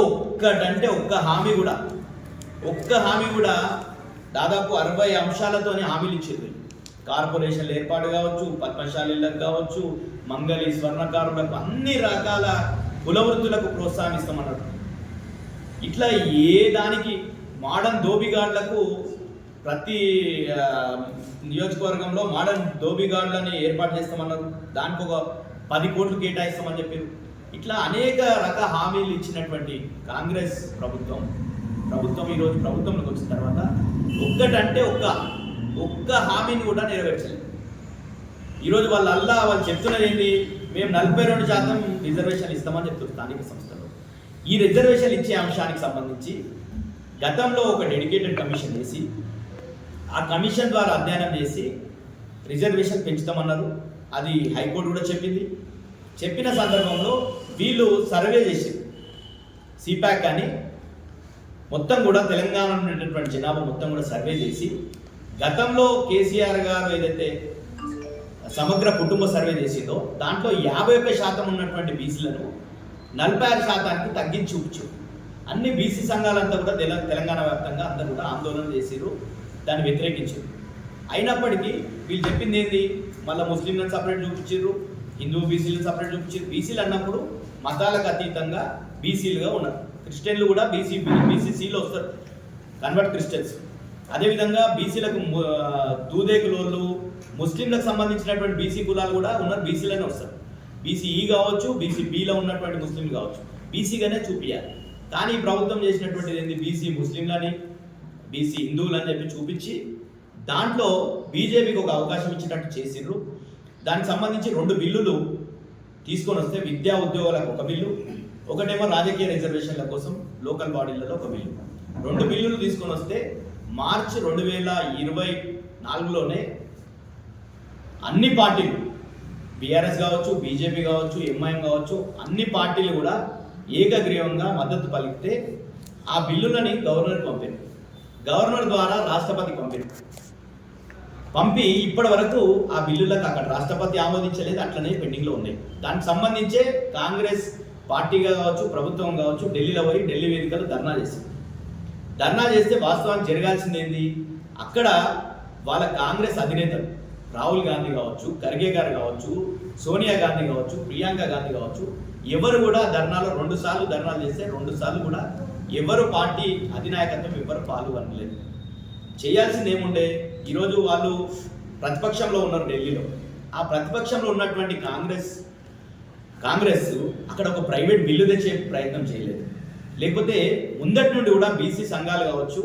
ఒక్క హామీ కూడా దాదాపు 60 అంశాలతోనే హామీలు ఇచ్చేది. కార్పొరేషన్ల ఏర్పాటు కావచ్చు, పద్మశాలీలకు కావచ్చు, మంగళి స్వర్ణకారులకు అన్ని రకాల కులవృత్తులకు ప్రోత్సాహిస్తామన్నారు. ఇట్లా ఏ దానికి మోడర్న్ దోబిగాడ్లకు ప్రతి నియోజకవర్గంలో మోడర్న్ దోబిగాడ్లని ఏర్పాటు చేస్తామన్నారు. దానికి ఒక 10 కోట్లు కేటాయిస్తామని చెప్పారు. ఇట్లా అనేక రకాల హామీలు ఇచ్చినటువంటి కాంగ్రెస్ ప్రభుత్వం ఈరోజు ప్రభుత్వంలోకి వచ్చిన తర్వాత ఒక్క హామీని కూడా నెరవేర్చలేదు. ఈరోజు వాళ్ళు చెప్తున్నది ఏంటి, మేము 42% రిజర్వేషన్లు ఇస్తామని చెప్తున్నారు స్థానిక సంస్థలు. ఈ రిజర్వేషన్లు ఇచ్చే అంశానికి సంబంధించి గతంలో ఒక డెడికేటెడ్ కమిషన్ వేసి ఆ కమిషన్ ద్వారా అధ్యయనం చేసి రిజర్వేషన్ పెంచుతామన్నారు. అది హైకోర్టు కూడా చెప్పిన సందర్భంలో వీళ్ళు సర్వే చేశారు. సిపాక్ అని మొత్తం కూడా తెలంగాణలో ఉన్నటువంటి జనాభా మొత్తం కూడా సర్వే చేసి గతంలో కేసీఆర్ గారు ఏదైతే సమగ్ర కుటుంబ సర్వే చేసిందో దాంట్లో 51% ఉన్నటువంటి బీసీలను 46%కి తగ్గించి చూపించారు. అన్ని బీసీ సంఘాలంతా కూడా తెలంగాణ వ్యాప్తంగా అందరూ కూడా ఆందోళన చేసారు, దాన్ని వ్యతిరేకించారు. అయినప్పటికీ వీళ్ళు చెప్పింది ఏంటి, మళ్ళీ ముస్లింలను సపరేట్ చూపించారు, హిందూ బీసీలను సపరేట్ చూపించారు. బీసీలు అన్నప్పుడు మతాలకు అతీతంగా బీసీలుగా ఉన్నారు. క్రిస్టియన్లు కూడా బీసీసీలో వస్తారు, కన్వర్ట్ క్రిస్టియన్స్. అదేవిధంగా బీసీలకు దూదేకులోళ్ళు, ముస్లింలకు సంబంధించినటువంటి బీసీ కులాలు కూడా ఉన్నారు, బీసీలోనే వస్తారు. బీసీఈ కావచ్చు, బీసీబీలో ఉన్నటువంటి ముస్లింలు కావచ్చు, బీసీగానే చూపించాలి. కానీ ప్రభుత్వం చేసినటువంటిది ఏంటి, బీసీ ముస్లింలని, బీసీ హిందువులని చెప్పి చూపించి దాంట్లో బీజేపీకి ఒక అవకాశం ఇచ్చినట్టు చేసిండ్రు. దానికి సంబంధించి 2 బిల్లులు తీసుకొని వస్తే, విద్యా ఉద్యోగాలకు ఒక బిల్లు, ఒకటేమో రాజకీయ రిజర్వేషన్ల కోసం లోకల్ బాడీలలో ఒక బిల్లు. 2 బిల్లులు తీసుకొని వస్తే మార్చి 2024లోనే అన్ని పార్టీలు, బీఆర్ఎస్ కావచ్చు, బీజేపీ కావచ్చు, ఎంఐఎం కావచ్చు, అన్ని పార్టీలు కూడా ఏకగ్రీవంగా మద్దతు పలికితే ఆ బిల్లులని గవర్నర్కి పంపారు. గవర్నర్ ద్వారా రాష్ట్రపతికి పంపి ఇప్పటి వరకు ఆ బిల్లులకు అక్కడ రాష్ట్రపతి ఆమోదించలేదు, అట్లనే పెండింగ్లో ఉన్నాయి. దానికి సంబంధించే కాంగ్రెస్ పార్టీగా కావచ్చు, ప్రభుత్వం కావచ్చు, ఢిల్లీలో పోయి ఢిల్లీ వేదికలు ధర్నా చేస్తే వాస్తవానికి జరగాల్సింది ఏంది, అక్కడ వాళ్ళ కాంగ్రెస్ అధినేతలు రాహుల్ గాంధీ కావచ్చు, ఖర్గే గారు కావచ్చు, సోనియా గాంధీ కావచ్చు, ప్రియాంక గాంధీ కావచ్చు, ఎవరు కూడా ధర్నాలో 2 సార్లు ధర్నాలు చేస్తే 2 సార్లు కూడా ఎవరు పార్టీ అధినాయకత్వం ఎవరు పాల్గొనలేదు. చేయాల్సింది ఏముండే? ఈరోజు వాళ్ళు ప్రతిపక్షంలో ఉన్నారు ఢిల్లీలో. ఆ ప్రతిపక్షంలో ఉన్నటువంటి కాంగ్రెస్ అక్కడ ఒక ప్రైవేట్ బిల్లు తెచ్చే ప్రయత్నం చేయలేదు. లేకపోతే ముందటి నుండి కూడా బీసీ సంఘాలు కావచ్చు,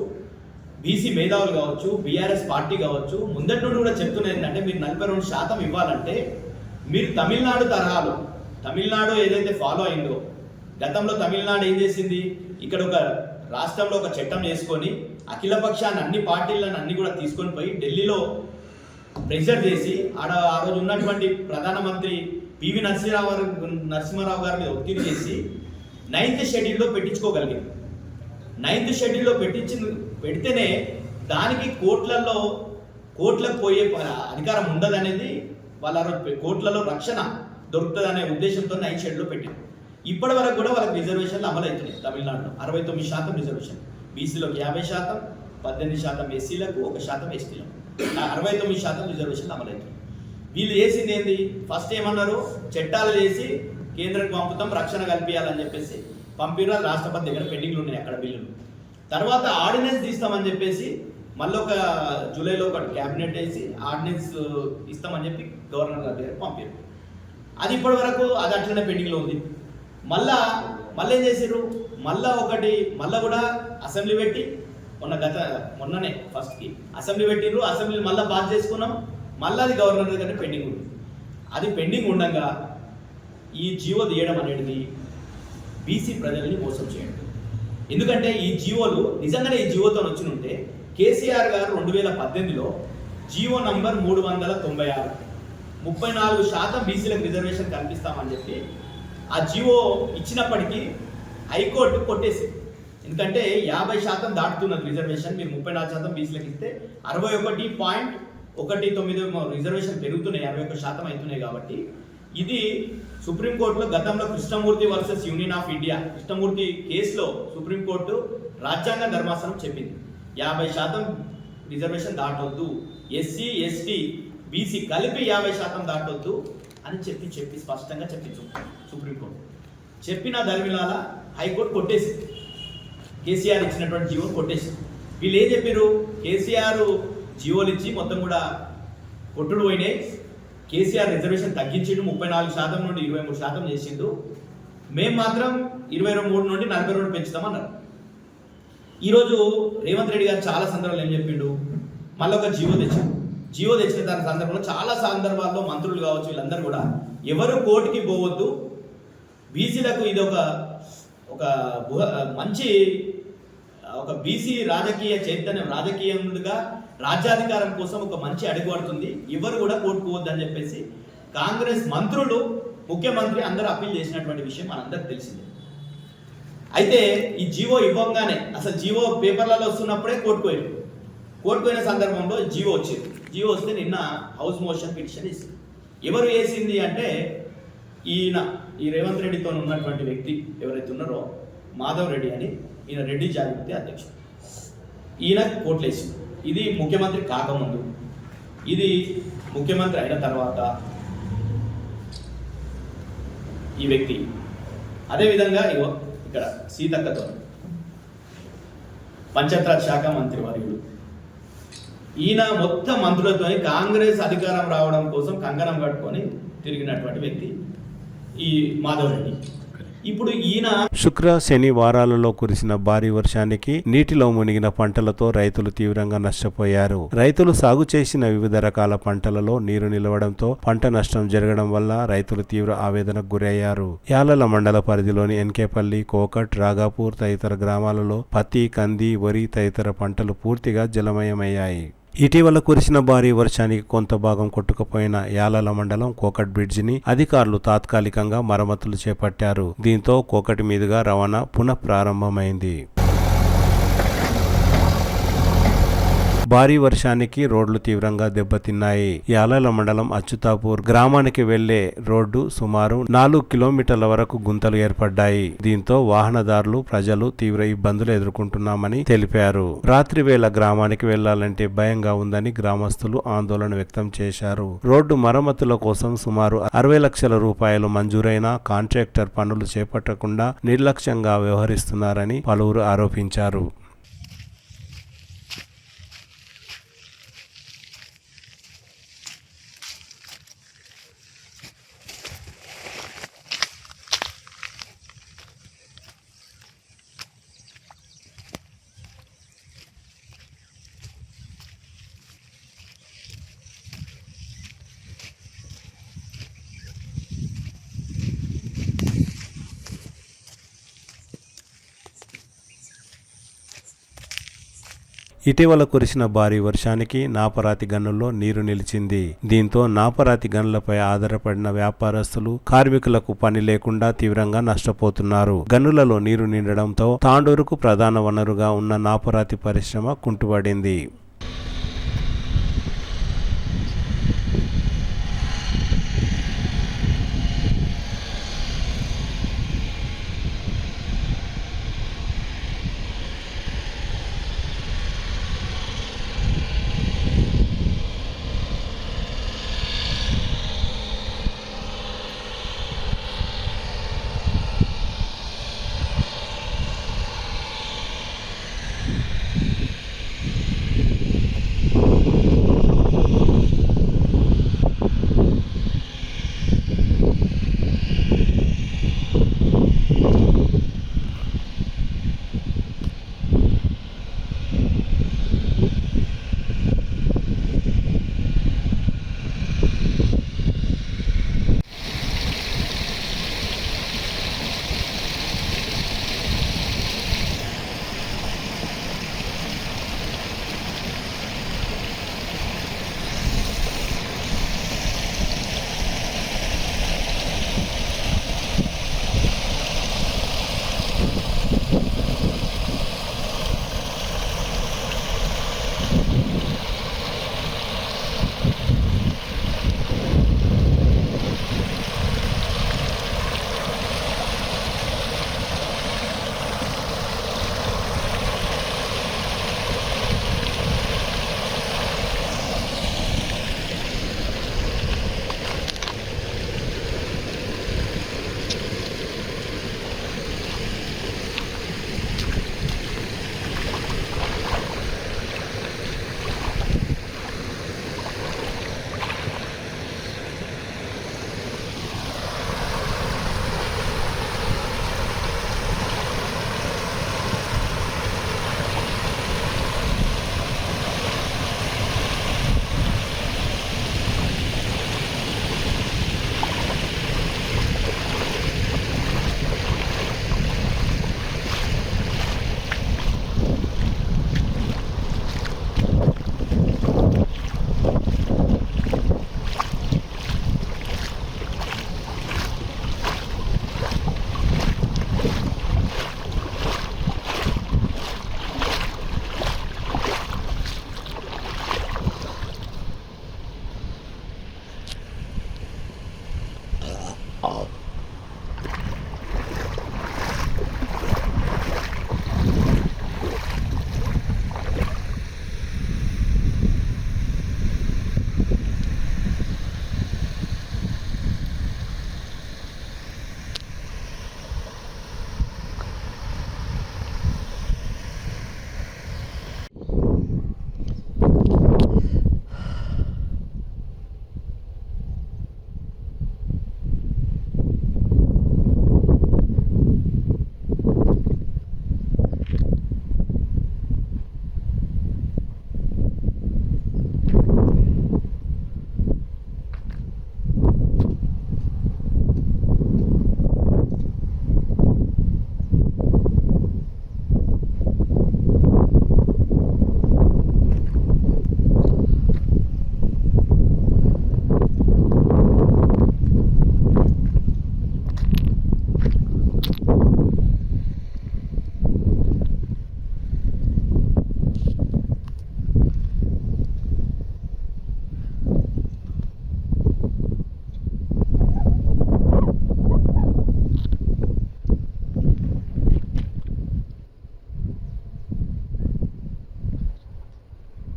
బీసీ మేధావులు కావచ్చు, బీఆర్ఎస్ పార్టీ కావచ్చు, ముందటి నుండి కూడా చెప్తున్నది ఏంటంటే మీరు 42% ఇవ్వాలంటే మీరు తమిళనాడు తరహాలో, తమిళనాడు ఏదైతే ఫాలో అయిందో, గతంలో తమిళనాడు ఏం చేసింది, ఇక్కడ ఒక రాష్ట్రంలో ఒక చట్టం చేసుకొని అఖిల పక్షాన్ని అన్ని పార్టీలను అన్ని కూడా తీసుకొని పోయి ఢిల్లీలో ప్రెషర్ చేసి ఆ రోజు ఉన్నటువంటి ప్రధానమంత్రి పివి నరసింహారావు గారి మీద ఒత్తిడి చేసి 9th షెడ్యూల్లో పెట్టించుకోగలిగారు. 9th షెడ్యూల్లో పెడితేనే దానికి కోర్టులకు పోయే అధికారం ఉండదనేది వాళ్ళ కోర్టులలో రక్షణ దొరుకుతుంది అనే ఉద్దేశంతో 9th షెడ్యూల్లో పెట్టింది. ఇప్పటి వరకు కూడా వాళ్ళకి రిజర్వేషన్లు అమలు అవుతున్నాయి. తమిళనాడులో 69% రిజర్వేషన్, బీసీలకు 50%, 18% ఎస్సీలకు, 1% ఎస్టీలకు, 69% రిజర్వేషన్లు అమలు అవుతున్నాయి. వీళ్ళు చేసింది ఏంది? ఫస్ట్ ఏమన్నారు, చట్టాలు చేసి కేంద్రానికి పంపుతాం, రక్షణ కల్పించాలని చెప్పేసి పంపిన రాష్ట్రపతి దగ్గర పెండింగ్లు ఉన్నాయి అక్కడ బిల్లులు. తర్వాత ఆర్డినెన్స్ తీస్తామని చెప్పేసి మళ్ళీ ఒక జూలైలో ఒక క్యాబినెట్ వేసి ఆర్డినెన్స్ ఇస్తామని చెప్పి గవర్నర్ గారి దగ్గర పంపారు. అది ఇప్పటి వరకు అది అట్లనే పెండింగ్లో ఉంది. మళ్ళీ ఏం చేసారు, మళ్ళీ కూడా అసెంబ్లీ పెట్టి మొన్ననే ఫస్ట్కి అసెంబ్లీ పెట్టిర్రు. అసెంబ్లీ మళ్ళీ పాస్ చేసుకున్నాం, మళ్ళీ అది గవర్నర్ దగ్గర పెండింగ్ ఉంది. అది పెండింగ్ ఉండగా ఈ జీవో తీయడం అనేది బీసీ ప్రజల్ని మోసం చేయడం. ఎందుకంటే ఈ జీవోలు నిజంగానే ఈ జీవోతో వచ్చి ఉంటే కేసీఆర్ గారు 2018లో జీవో నంబర్ 396 34% బీసీలకు రిజర్వేషన్ కల్పిస్తామని చెప్పి ఆ జీవో ఇచ్చినప్పటికీ హైకోర్టు కొట్టేసింది. ఎందుకంటే 50% దాటుతున్నది రిజర్వేషన్, మీరు 34% బీసీలకు ఇస్తే 61.19 రిజర్వేషన్ పెరుగుతున్నాయి, 61% అవుతున్నాయి. కాబట్టి ఇది సుప్రీంకోర్టులో గతంలో Krishnamurthy versus union of India Krishnamurthy కేసులో సుప్రీంకోర్టు రాజ్యాంగ ధర్మాసనం చెప్పింది 50% రిజర్వేషన్ దాటొద్దు, ఎస్సీ ఎస్టీ బీసీ కలిపి 50% దాటొద్దు అని చెప్పి స్పష్టంగా చెప్పింది సుప్రీంకోర్టు. చెప్పిన ధర్మిలాల హైకోర్టు కొట్టేసింది, కేసీఆర్ ఇచ్చినటువంటి జీవోలు కొట్టేసింది. వీళ్ళు ఏం చెప్పారు, కేసీఆర్ జీవోలు ఇచ్చి మొత్తం కూడా కొట్టుడు పోయినాయి, కేసీఆర్ రిజర్వేషన్ తగ్గించిండు, 34% నుండి 23% చేసిండు, మేము మాత్రం 23 నుండి 42 పెంచుతామన్నారు. ఈరోజు రేవంత్ రెడ్డి గారు చాలా సందర్భాలు ఏం చెప్పిండు, మళ్ళీ ఒక జీవో తెచ్చిన దాని సందర్భంలో చాలా సందర్భాల్లో మంత్రులు కావచ్చు వీళ్ళందరూ కూడా ఎవరు కోర్టుకి పోవద్దు, బీసీలకు ఇది ఒక మంచి ఒక బీసీ రాజకీయ చైతన్యం, రాజకీయంగా రాజ్యాధికారం కోసం ఒక మంచి అడుగు పడుతుంది, ఎవరు కూడా కోర్టుకు పోవద్దని చెప్పేసి కాంగ్రెస్ మంత్రులు, ముఖ్యమంత్రి అందరూ అప్పీల్ చేసినటువంటి విషయం మనందరికి తెలిసిందే. అయితే ఈ జీవో ఇవ్వంగానే అసలు జీవో పేపర్లలో వస్తున్నప్పుడే కోర్టుకు సందర్భంలో జీవో వచ్చింది. జీవో వస్తే నిన్న హౌస్ మోషన్ పిటిషన్ ఇస్తుంది. ఎవరు వేసింది అంటే ఈ రేవంత్ రెడ్డితో ఉన్నటువంటి వ్యక్తి ఎవరైతే ఉన్నారో మాధవ్ రెడ్డి అని, ఈయన రెడ్డి జాగృతి అధ్యక్షుడు, ఈయన కోర్టులు వేసింది. ఇది ముఖ్యమంత్రి కాకముందు, ఇది ముఖ్యమంత్రి అయిన తర్వాత ఈ వ్యక్తి. అదేవిధంగా ఇక్కడ సీతక్కతో పంచాయతీరాజ్ శాఖ మంత్రి వర్యుడు, ఈయన మొత్తం మంత్రులతో కాంగ్రెస్ అధికారం రావడం కోసం కంకణం కట్టుకొని తిరిగినటువంటి వ్యక్తి ఈ మాధవ్ రెడ్డి. ఇప్పుడు ఈయన శుక్ర శని వారాలలో కురిసిన భారీ వర్షానికి నీటిలో మునిగిన పంటలతో రైతులు తీవ్రంగా నష్టపోయారు. రైతులు సాగు చేసిన వివిధ రకాల పంటలలో నీరు నిలవడంతో పంట నష్టం జరగడం వల్ల రైతులు తీవ్ర ఆవేదనకు గురయ్యారు. యాలల మండల పరిధిలోని ఎన్కేపల్లి, కోకట్, రాగాపూర్ తదితర గ్రామాలలో పత్తి, కంది, వరి తదితర పంటలు పూర్తిగా జలమయమయ్యాయి. ఇటీవల కురిసిన భారీ వర్షానికి కొంత భాగం కొట్టుకుపోయిన యాలల మండలం కోకట్ బ్రిడ్జిని అధికారులు తాత్కాలికంగా మరమ్మతులు చేపట్టారు. దీంతో కోకట్ మీదుగా రవాణా పునః ప్రారంభమైంది. భారీ వర్షానికి రోడ్లు తీవ్రంగా దెబ్బతిన్నాయి. యాలల మండలం అచ్యుతాపూర్ గ్రామానికి వెళ్లే రోడ్డు సుమారు 4 కిలోమీటర్ల వరకు గుంతలు ఏర్పడ్డాయి. దీంతో వాహనదారులు, ప్రజలు తీవ్ర ఇబ్బందులు ఎదుర్కొంటున్నామని తెలిపారు. రాత్రి వేళ గ్రామానికి వెళ్లాలంటే భయంగా ఉందని గ్రామస్తులు ఆందోళన వ్యక్తం చేశారు. రోడ్డు మరమ్మతుల కోసం సుమారు 60 లక్షల రూపాయలు మంజూరైన కాంట్రాక్టర్ పనులు చేపట్టకుండా నిర్లక్ష్యంగా వ్యవహరిస్తున్నారని పలువురు ఆరోపించారు. ఇటీవల కురిసిన భారీ వర్షానికి నాపరాతి గనుల్లో నీరు నిలిచింది. దీంతో నాపరాతి గనులపై ఆధారపడిన వ్యాపారస్తులు, కార్మికులకు పని లేకుండా తీవ్రంగా నష్టపోతున్నారు. గనులలో నీరు నిండడంతో తాండూరుకు ప్రధాన వనరుగా ఉన్న నాపరాతి పరిశ్రమ కుంటుపడింది.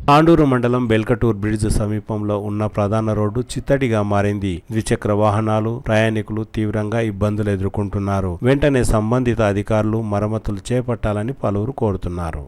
తాండూరు మండలం బెల్కటూర్ బ్రిడ్జ్ సమీపంలో ఉన్న ప్రధాన రోడ్డు చిత్తడిగా మారింది. ద్విచక్ర వాహనాలు, ప్రయాణికులు తీవ్రంగా ఇబ్బందులు ఎదుర్కొంటున్నారు. వెంటనే సంబంధిత అధికారులు మరమ్మతులు చేపట్టాలని పలువురు కోరుతున్నారు.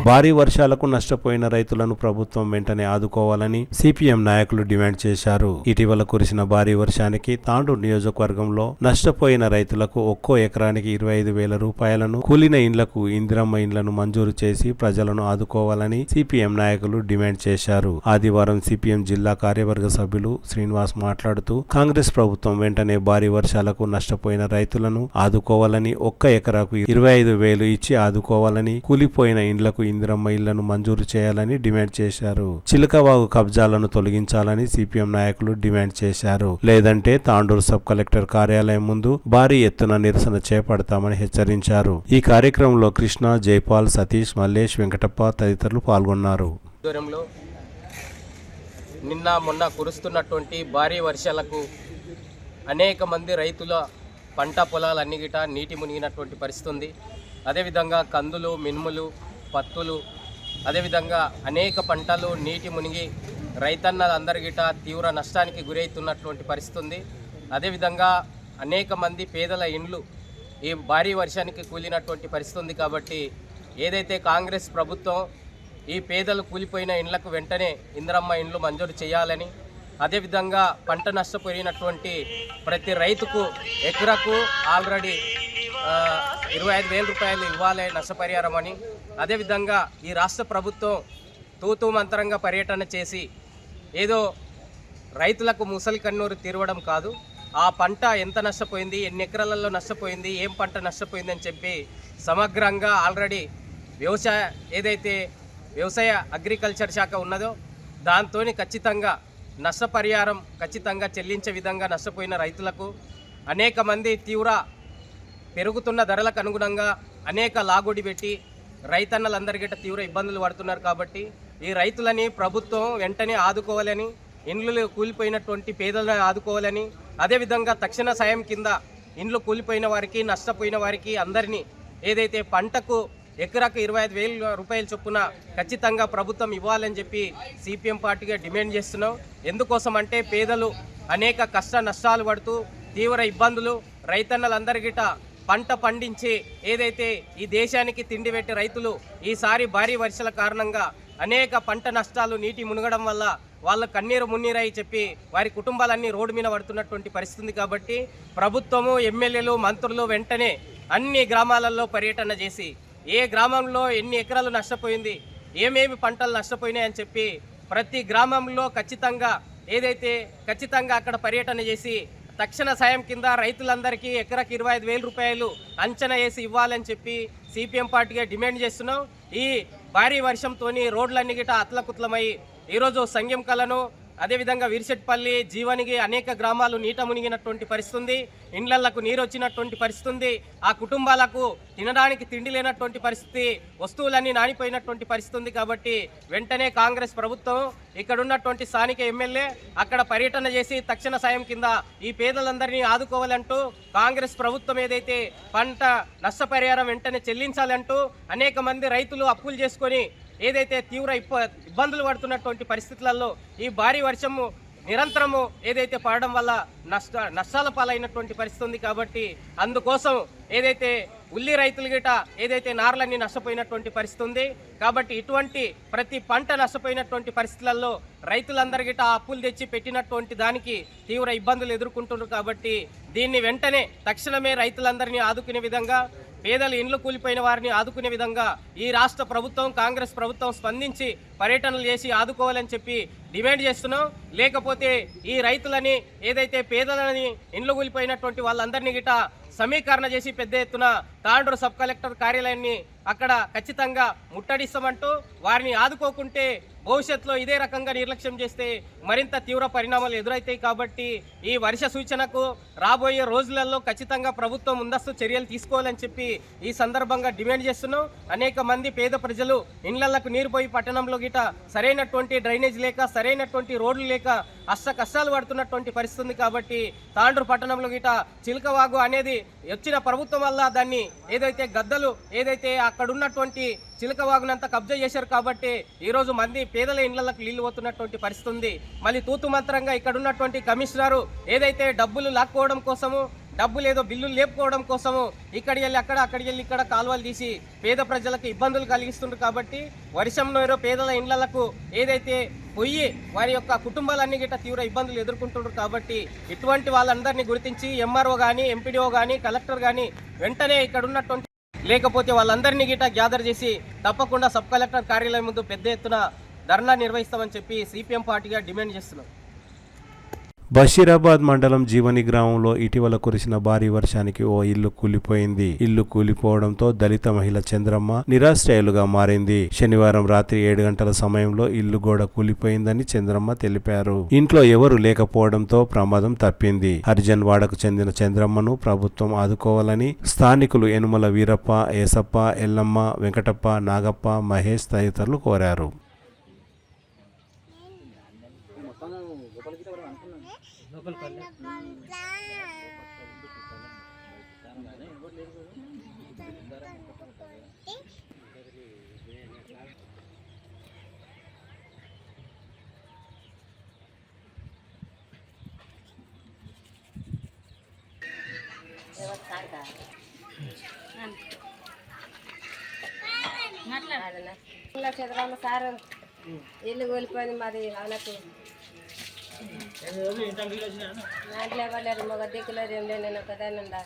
భారీ వర్షాలకు నష్టపోయిన రైతులను ప్రభుత్వం వెంటనే ఆదుకోవాలని సిపిఎం నాయకులు డిమాండ్ చేశారు. ఇటీవల కురిసిన భారీ వర్షానికి తాండూరు నియోజకవర్గంలో నష్టపోయిన రైతులకు ఒక్కో ఎకరానికి 25,000 రూపాయలను, కూలిన ఇండ్లకు ఇందిరమ్మ ఇండ్లను మంజూరు చేసి ప్రజలను ఆదుకోవాలని సిపిఎం నాయకులు డిమాండ్ చేశారు. ఆదివారం సిపిఎం జిల్లా కార్యవర్గ సభ్యులు శ్రీనివాస్ మాట్లాడుతూ కాంగ్రెస్ ప్రభుత్వం వెంటనే భారీ వర్షాలకు నష్టపోయిన రైతులను ఆదుకోవాలని, ఒక్క ఎకరాకు 25,000 ఇచ్చి ఆదుకోవాలని, కూలిపోయిన ఇండ్లకు ఇందిరమ్మ ఇళ్లను మంజూరు చేయాలని డిమాండ్ చేశారు. చిలకవాగు కబ్జాలను తొలగించాలని సిపిఎం నాయకులు డిమాండ్ చేశారు. లేదంటే తాండూరు సబ్ కలెక్టర్ కార్యాలయం ముందు భారీ ఎత్తున నిరసన చేపడతామని హెచ్చరించారు. ఈ కార్యక్రమంలో కృష్ణ, జైపాల్, సతీష్, మల్లేష్, వెంకటప్ప తదితరులు పాల్గొన్నారు. నిన్న మొన్న కురుస్తున్నటువంటి భారీ వర్షాలకు అనేక మంది రైతుల పంట పొలాలన్నీ గిట నీటి మునిగినటువంటి పరిస్థితి ఉంది. అదేవిధంగా కందులు, మినుములు, పత్తులు, అదేవిధంగా అనేక పంటలు నీటి మునిగి రైతన్నలందరి గిట తీవ్ర నష్టానికి గురవుతున్నటువంటి పరిస్థితి ఉంది. అదేవిధంగా అనేక మంది పేదల ఇండ్లు ఈ భారీ వర్షానికి కూలినటువంటి పరిస్థితి ఉంది. కాబట్టి ఏదైతే కాంగ్రెస్ ప్రభుత్వం ఈ పేదలు కూలిపోయిన ఇండ్లకు వెంటనే ఇందిరమ్మ ఇండ్లు మంజూరు చేయాలని, అదేవిధంగా పంట నష్టపోయినటువంటి ప్రతి రైతుకు ఎకరకు ఆల్రెడీ 25,000 రూపాయలు ఇవ్వాలి నష్టపరిహారం అని, అదేవిధంగా ఈ రాష్ట్ర ప్రభుత్వం తూతూ మంత్రంగా పర్యటన చేసి ఏదో రైతులకు ముసలి కన్నూరు తీరవడం కాదు, ఆ పంట ఎంత నష్టపోయింది, ఎన్ని ఎకరాలలో నష్టపోయింది, ఏం పంట నష్టపోయింది అని చెప్పి సమగ్రంగా ఆల్రెడీ వ్యవసాయ అగ్రికల్చర్ శాఖ ఉన్నదో దాంతో ఖచ్చితంగా నష్టపరిహారం ఖచ్చితంగా చెల్లించే విధంగా నష్టపోయిన రైతులకు అనేక మంది తీవ్ర పెరుగుతున్న ధరలకు అనుగుణంగా అనేక లాగొడి పెట్టి రైతన్నలందరికీ తీవ్ర ఇబ్బందులు పడుతున్నారు. కాబట్టి ఈ రైతులని ప్రభుత్వం వెంటనే ఆదుకోవాలని, ఇండ్లు కూలిపోయినటువంటి పేదలను ఆదుకోవాలని, అదేవిధంగా తక్షణ సాయం కింద ఇండ్లు కూలిపోయిన వారికి, నష్టపోయిన వారికి అందరినీ ఏదైతే పంటకు ఎకరాకు 25,000 రూపాయల చొప్పున ఖచ్చితంగా ప్రభుత్వం ఇవ్వాలని చెప్పి సిపిఎం పార్టీగా డిమాండ్ చేస్తున్నాం. ఎందుకోసం అంటే పేదలు అనేక కష్ట నష్టాలు పడుతూ తీవ్ర ఇబ్బందులు, రైతన్నలందరికీ పంట పండించి ఏదైతే ఈ దేశానికి తిండి పెట్టి రైతులు ఈసారి భారీ వర్షాల కారణంగా అనేక పంట నష్టాలు నీటి మునగడం వల్ల వాళ్ళ కన్నీరు మున్నీరై చెప్పి వారి కుటుంబాలన్నీ రోడ్డు మీద పడుతున్నటువంటి పరిస్థితి. కాబట్టి ప్రభుత్వము, ఎమ్మెల్యేలు, మంత్రులు వెంటనే అన్ని గ్రామాలలో పర్యటన చేసి ఏ గ్రామంలో ఎన్ని ఎకరాలు నష్టపోయింది, ఏమేమి పంటలు నష్టపోయినాయని చెప్పి ప్రతి గ్రామంలో ఖచ్చితంగా అక్కడ పర్యటన చేసి తక్షణ సాయం కింద రైతులందరికీ ఎకరాకి 25,000 రూపాయలు అంచనా వేసి ఇవ్వాలని చెప్పి సిపిఎం పార్టీగా డిమాండ్ చేస్తున్నాం. ఈ భారీ వర్షంతో రోడ్లన్నీ గిట అతలకుతలమై ఈరోజు సంగెంకలను, అదేవిధంగా విరిసెట్పల్లి, జీవనికి అనేక గ్రామాలు నీట మునిగినటువంటి పరిస్థితి ఉంది. ఇండ్లకు నీరు వచ్చినటువంటి పరిస్థితి ఉంది. ఆ కుటుంబాలకు తినడానికి తిండి లేనటువంటి పరిస్థితి, వస్తువులన్నీ నానిపోయినటువంటి పరిస్థితి ఉంది. కాబట్టి వెంటనే కాంగ్రెస్ ప్రభుత్వం ఇక్కడ ఉన్నటువంటి స్థానిక ఎమ్మెల్యే అక్కడ పర్యటన చేసి తక్షణ సాయం కింద ఈ పేదలందరినీ ఆదుకోవాలంటూ, కాంగ్రెస్ ప్రభుత్వం ఏదైతే పంట నష్టపరిహారం వెంటనే చెల్లించాలంటూ అనేక మంది రైతులు అప్పులు చేసుకొని ఏదైతే తీవ్ర ఇబ్బందులు పడుతున్నటువంటి పరిస్థితులలో ఈ భారీ వర్షము నిరంతరము ఏదైతే పడడం వల్ల నష్టాల పాలైనటువంటి పరిస్థితి ఉంది. కాబట్టి అందుకోసం ఏదైతే ఉల్లి రైతులు గిట ఏదైతే నార్లన్నీ నష్టపోయినటువంటి పరిస్థితి ఉంది. కాబట్టి ఇటువంటి ప్రతి పంట నష్టపోయినటువంటి పరిస్థితులలో రైతులందరి గిట అప్పులు తెచ్చి పెట్టినటువంటి దానికి తీవ్ర ఇబ్బందులు ఎదుర్కొంటున్నారు. కాబట్టి దీన్ని వెంటనే తక్షణమే రైతులందరినీ ఆదుకునే విధంగా, పేదలు ఇండ్లు కూలిపోయిన వారిని ఆదుకునే విధంగా ఈ రాష్ట్ర ప్రభుత్వం, కాంగ్రెస్ ప్రభుత్వం స్పందించి పర్యటనలు చేసి ఆదుకోవాలని చెప్పి డిమాండ్ చేస్తున్నాం. లేకపోతే ఈ రైతులని ఏదైతే పేదలని ఇండ్లు కూలిపోయినటువంటి వాళ్ళందరినీ గిట సమీకరణ చేసి పెద్ద ఎత్తున తాండూరు సబ్ కలెక్టర్ కార్యాలయాన్ని అక్కడ ఖచ్చితంగా ముట్టడిస్తామంటూ వారిని ఆదుకోకుంటే భవిష్యత్తులో ఇదే రకంగా నిర్లక్ష్యం చేస్తే మరింత తీవ్ర పరిణామాలు ఎదురవుతాయి. కాబట్టి ఈ వర్ష సూచనకు రాబోయే రోజులలో ఖచ్చితంగా ప్రభుత్వం ముందస్తు చర్యలు తీసుకోవాలని చెప్పి ఈ సందర్భంగా డిమాండ్ చేస్తున్నాం. అనేక మంది పేద ప్రజలు ఇళ్లకు నీరు పోయి పట్టణంలో గిట సరైనటువంటి డ్రైనేజ్ లేక సరైనటువంటి రోడ్లు లేక కష్టాలు పడుతున్నటువంటి పరిస్థితి ఉంది. కాబట్టి తాండ్రు పట్టణంలో గిట చిలకవాగు అనేది వచ్చిన ప్రభుత్వం వల్ల దాన్ని ఏదైతే గద్దలు ఏదైతే అక్కడ ఉన్నటువంటి చిలకవాగునంతా కబ్జా చేశారు. కాబట్టి ఈరోజు మంది పేదల ఇళ్లకు నీళ్లు పోతున్నటువంటి పరిస్థితి ఉంది. మళ్ళీ తూతు మంత్రంగా ఇక్కడ ఉన్నటువంటి కమిషనరు ఏదైతే డబ్బులు లాక్కోవడం కోసము డబ్బులు ఏదో బిల్లులు లేపుకోవడం కోసము ఇక్కడికి వెళ్ళి అక్కడికి వెళ్ళి ఇక్కడ కాలువలు తీసి పేద ప్రజలకు ఇబ్బందులు కలిగిస్తుండ్రు. కాబట్టి వర్షంలో పేదల ఇళ్లకు ఏదైతే పోయి వారి యొక్క కుటుంబాలన్నీ గిట్ట తీవ్ర ఇబ్బందులు ఎదుర్కొంటున్నారు. కాబట్టి ఇటువంటి వాళ్ళందరినీ గుర్తించి ఎంఆర్ఓ కానీ ఎంపీడీఓ కానీ కలెక్టర్ కానీ వెంటనే ఇక్కడ ఉన్నటువంటి లేకపోతే వాళ్ళందరినీ గిట్ట గ్యాదర్ చేసి తప్పకుండా సబ్ కలెక్టర్ కార్యాలయం ముందు పెద్ద ఎత్తున ధర్నా నిర్వహిస్తామని చెప్పి సిపిఎం పార్టీగా డిమాండ్ చేస్తున్నాం. బషీరాబాద్ మండలం జీవని గ్రామంలో ఇటీవల కురిసిన భారీ వర్షానికి ఓ ఇల్లు కూలిపోయింది. ఇల్లు కూలిపోవడంతో దళిత మహిళ చంద్రమ్మ నిరాశ్రయులుగా మారింది. శనివారం రాత్రి 7 గంటల సమయంలో ఇల్లు గోడ కూలిపోయిందని చంద్రమ్మ తెలిపారు. ఇంట్లో ఎవరు లేకపోవడంతో ప్రమాదం తప్పింది. హరిజన్ వాడకు చెందిన చంద్రమ్మను ప్రభుత్వం ఆదుకోవాలని స్థానికులు యనుమల వీరప్ప, ఏసప్ప, ఎల్లమ్మ, వెంకటప్ప, నాగప్ప, మహేష్ తదితరులు కోరారు. చంద్రమ్మ సార్ ఇల్లు కూలిపోయింది మాది. వాళ్ళకు నాంట్లో ఎవరు మగ దిక్కులేదు ఏం లేదు. నేను ఒకదానండా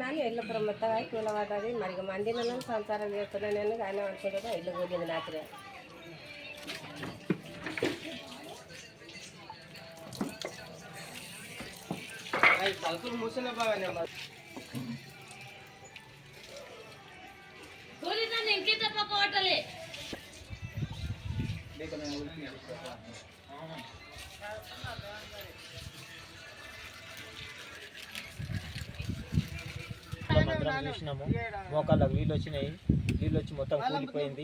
నాని ఇల్లు మొత్తగా కూలబడ్డది. మరి మంది నన్ను సంసారం చేస్తున్నాను నేను కానీ అనుకుంటున్నా ఇల్లు కూలింది రాత్రి. చూసినాము మోకాళ్ళకు నీళ్ళు వచ్చినాయి. నీళ్ళు వచ్చి మొత్తం కూలిపోయింది.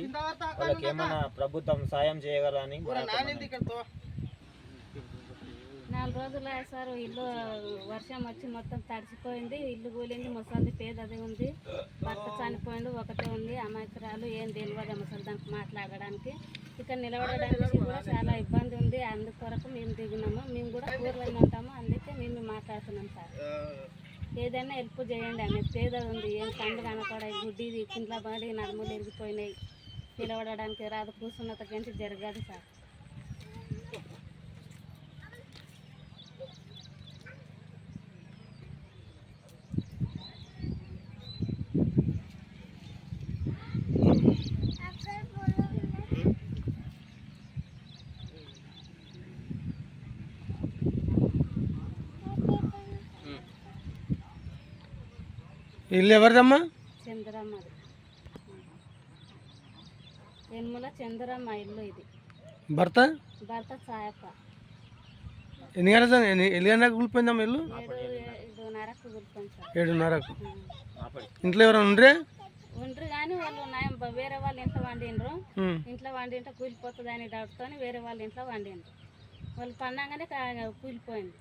వాళ్ళకి ఏమన్నా ప్రభుత్వం సాయం చేయగలని 4 రోజులు సార్ ఇల్లు వర్షం వచ్చి మొత్తం తడిసిపోయింది. ఇల్లు కూలింది. ముసలి పేదది ఉంది. భర్త చనిపోయింది. ఒకటే ఉంది. అమాయకురాలు ఏం తెలియదు ముసలి దానికి మాట్లాడడానికి. ఇక్కడ నిలబడడానికి కూడా చాలా ఇబ్బంది ఉంది. అందుకొరకు మేము దిగినాము. మేము కూడా ఊర్లో ఉంటాము. అందుకే మేము మాట్లాడుతున్నాం సార్. ఏదైనా హెల్ప్ చేయండి అని. పేదది ఉంది. ఏం కండు కనపడాయి. గుడ్డి ఇంట్లో పడి నడుములు ఎరిగిపోయినాయి. నిలబడడానికి రాదు. కూర్చున్నత కంటే జరగదు సార్. ఇల్లు ఎవరిదమ్మా? చంద్రమ్మది. యనుమల చంద్రమ్మ ఇల్లు ఇది. భర్త సాయప్ప. ఎన్ని గంటలకు కూలిపోయిందమ్మా ఇల్లు? 7:30కు కూలిపోయింది సార్. 7:30కు. ఇంట్లో ఎవరైనా ఉండ్రే? ఉండ్రు కానీ వాళ్ళు వేరే వాళ్ళ ఇంట్లో వండిండ్రు. ఇంట్లో వండింటే కూలిపోతుంది అని డౌట్తో వేరే వాళ్ళ ఇంట్లో వండిండ్రు. వాళ్ళు పండంగానే కూలిపోయింది.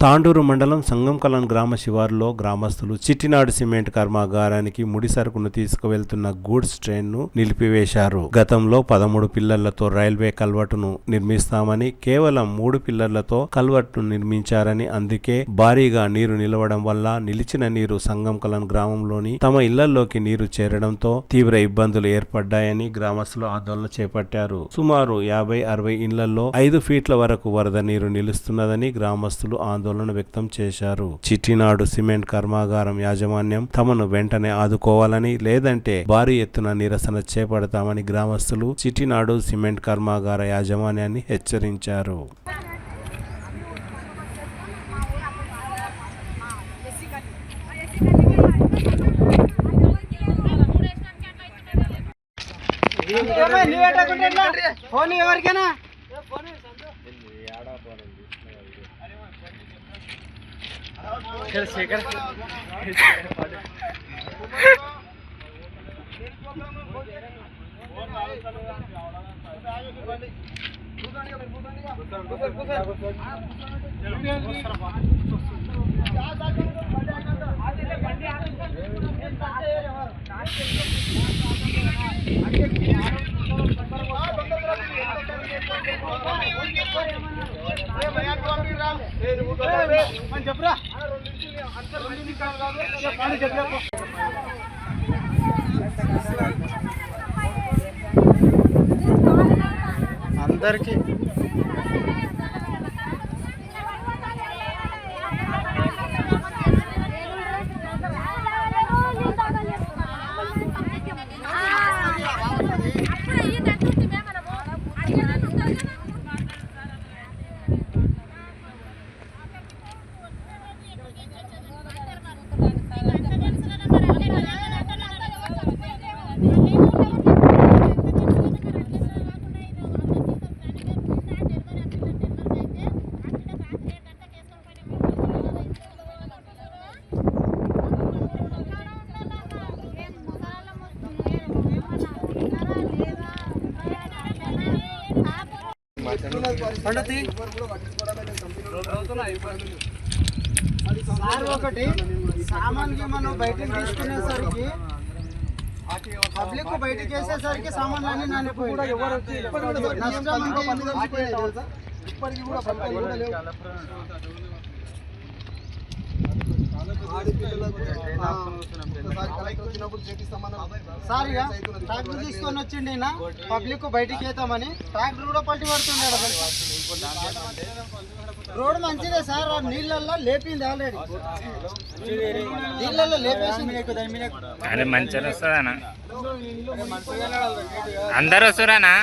తాండూరు మండలం సంగంకలాన్ గ్రామ శివారులో గ్రామస్తులు చిట్టినాడు సిమెంట్ కర్మాగారానికి ముడి సరుకును తీసుకువెళ్తున్న గూడ్స్ ట్రైన్ను నిలిపివేశారు. గతంలో 13 పిల్లర్లతో రైల్వే కల్వర్టును నిర్మిస్తామని కేవలం 3 పిల్లర్లతో కల్వర్టును నిర్మించారని, అందుకే భారీగా నీరు నిలవడం వల్ల నిలిచిన నీరు సంగంకలాన్ గ్రామంలోని తమ ఇళ్లలోకి నీరు చేరడంతో తీవ్ర ఇబ్బందులు ఏర్పడ్డాయని గ్రామస్తులు ఆందోళన చేపట్టారు. సుమారు 50-60 ఇళ్లలో 5 ఫీట్ల వరకు వరద నీరు నిలుస్తున్నదని గ్రామస్తులు ఆందోళన ఆందోళన వ్యక్తం చేశారు. చిట్టినాడు సిమెంట్ కర్మాగారం యాజమాన్యం తమను వెంటనే ఆదుకోవాలని, లేదంటే భారీ ఎత్తున నిరసన చేపడతామని గ్రామస్తులు చిట్టినాడు సిమెంట్ కర్మాగార యాజమాన్యాన్ని హెచ్చరించారు. అందరికీ ఒకటి సామాన్కి మనం బయటకు తీసుకునేసరికి పబ్లిక్ బయటకు వేసేసరికి సామాన్లు అన్ని నానిపోయాయి. నష్టం అంటే ఇప్పటికి కూడా సార్ ఇక ట్రాక్టర్ తీసుకొని వచ్చిండి పబ్లిక్ బయటికి వేద్దామని ట్రాక్టర్ కూడా పల్టి పడుతుండే. రోడ్ మంచిదే సార్, నీళ్ళల్లో లేపింది ఆల్రెడీ, నీళ్ళల్లో లేపేసింది. అరే మంచిగా వస్తుందనా, అందరు వస్తురానా?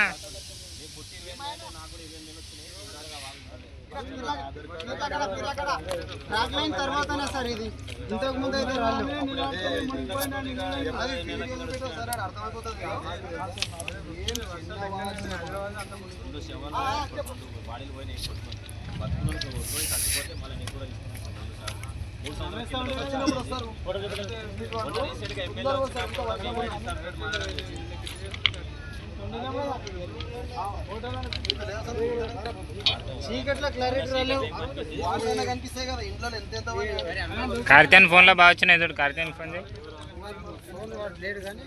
ట్రాక్ లైన్ తర్వాతనే సార్ ఇది, ఇంతకు ముందు అయితే చీకట్లో క్లారిటీ రాలేవు, కనిపిస్తాయి కదా ఇంట్లో ఎంత. కార్తీన్ ఫోన్ లో బాగా వచ్చినాయి చూడు, కార్తీన్ ఫోన్ ఫోన్ లేడు కానీ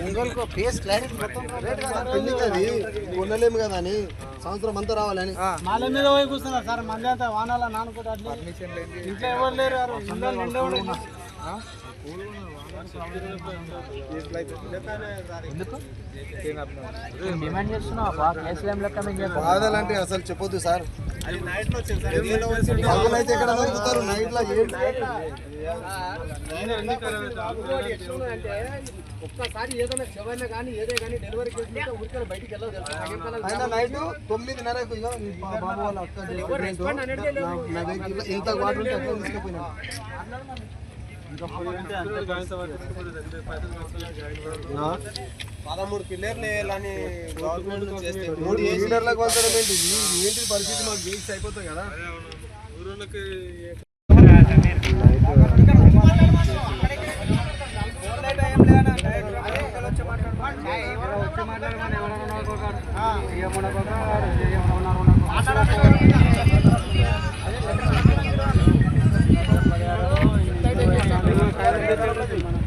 ముంగల్కు ఫేస్ క్లారిటీ కొనలేము కదా అని సంవత్సరం అంతా రావాలని మాల మీద పోయి కూర్చున్నారు సార్. మంది అంతా వానాల నానుకుంటా ఇంట్లో ఎవరు లేరు, డిమాండ్ చేస్తున్నావు అసలు చెప్పొద్దు సార్. అయితే ఎక్కడ దొరుకుతారు నైట్ లో? ఒక్కసారి ఏదైనా చెవైనా కానీ ఏదే కానీ డెలివరీ కేసు ఊరికే బయటికి వెళ్ళదు. నైట్ 9:30 బాబు వాళ్ళ ఇంత వాటర్ ఉంటే అట్లా తీసుకుపోయినా 13 పిల్లర్లు వేయాలని గవర్నమెంట్ చేస్తే 3 లీటర్లకు వంచడం ఏంటి పరిస్థితి? మాకు వేస్ట్ అయిపోతుంది కదా.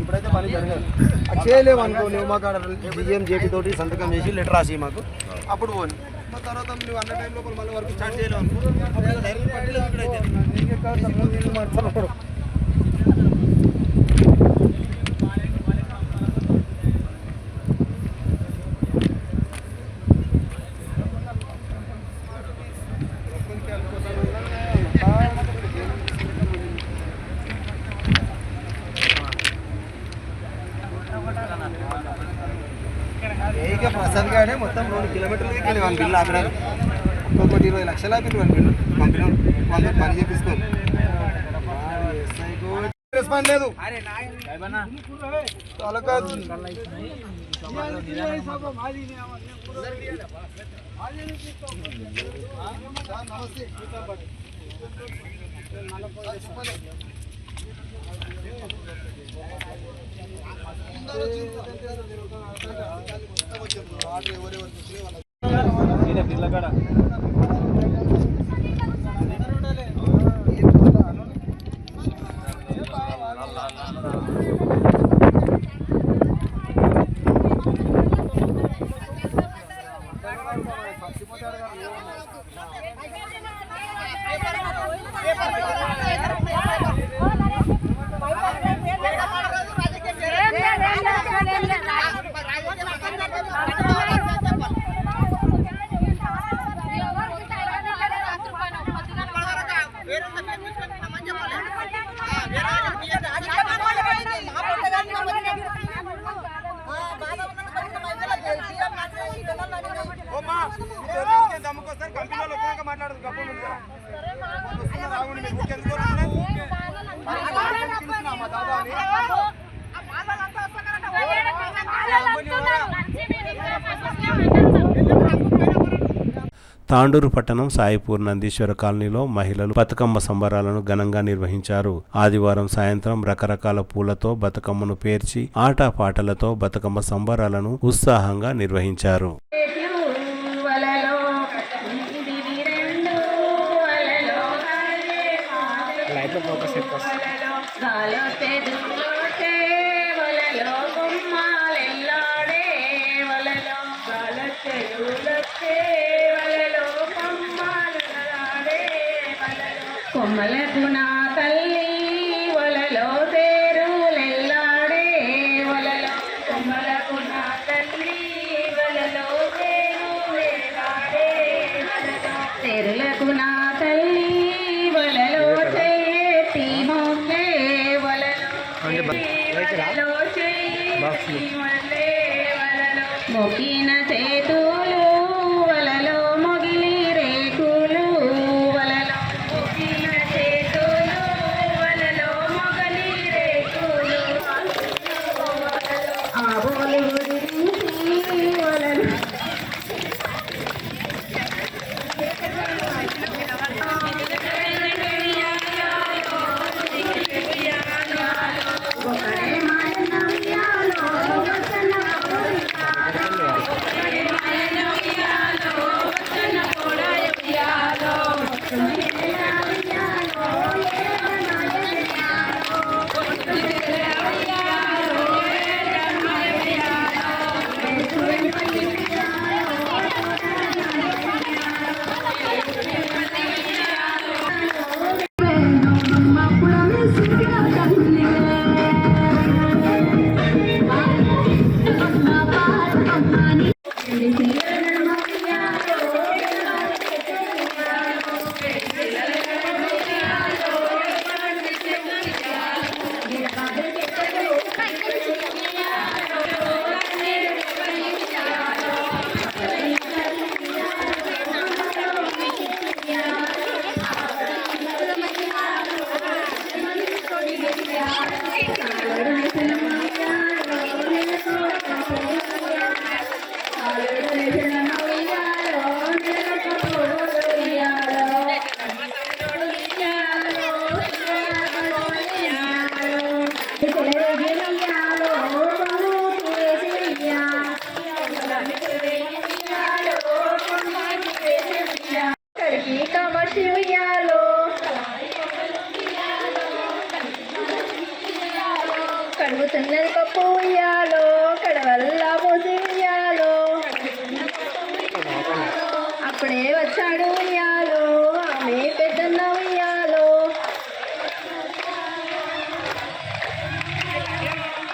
ఇప్పుడైతే పని జరగదు, చేయలేము అనుకో. నువ్వు మాకు బియ్యం జేపీ తోటి సంతకం చేసి లెటర్ రాసి మాకు అప్పుడు పోని. తర్వాత నువ్వు అన్న టైం లోపల మళ్ళీ వరకు స్టార్ట్ చేయలేము అనుకో. డైరెక్ట్ పట్టిలో ఇక్కడైతే ఇక ప్రసాద్ గారే మొత్తం 2 కిలోమీటర్లు ఎక్కాలి వాళ్ళ బిల్లు ఆపినారు. ఒక్కొక్కటి 20 లక్షలు ఆపిరు వాళ్ళ బిల్లు పంపిన వాళ్ళు పని చేపిస్తారు. రెస్పాన్స్ లేదు. తాండూరు పట్టణం సాయిపూర్ నందీశ్వర కాలనీలో మహిళలు బతుకమ్మ సంబరాలను ఘనంగా నిర్వహించారు. ఆదివారం సాయంత్రం రకరకాల పూలతో బతుకమ్మను పేర్చి ఆటపాటలతో బతుకమ్మ సంబరాలను ఉత్సాహంగా నిర్వహించారు. కొమ్మలకు నా తల్లి వలలో తేరులెల్లాడే వలలో కొమ్మలకు నా తల్లి వలలో తేరులెల్లాడే వలలో తేరులకు నా తల్లి వలలో చేతి మొక్కే వలలో చేతి వలే వలలో మొక్కిన చేతులు వలలో మొగిలి రేకులు వలలో కడుగుతున్నది పప్పు ఉయ్యాలో కడవల్లా పోసి ఉయ్యాలో అప్పుడే వచ్చాడు ఉయ్యాలో ఆమె పెద్దన్న ఉయ్యాలో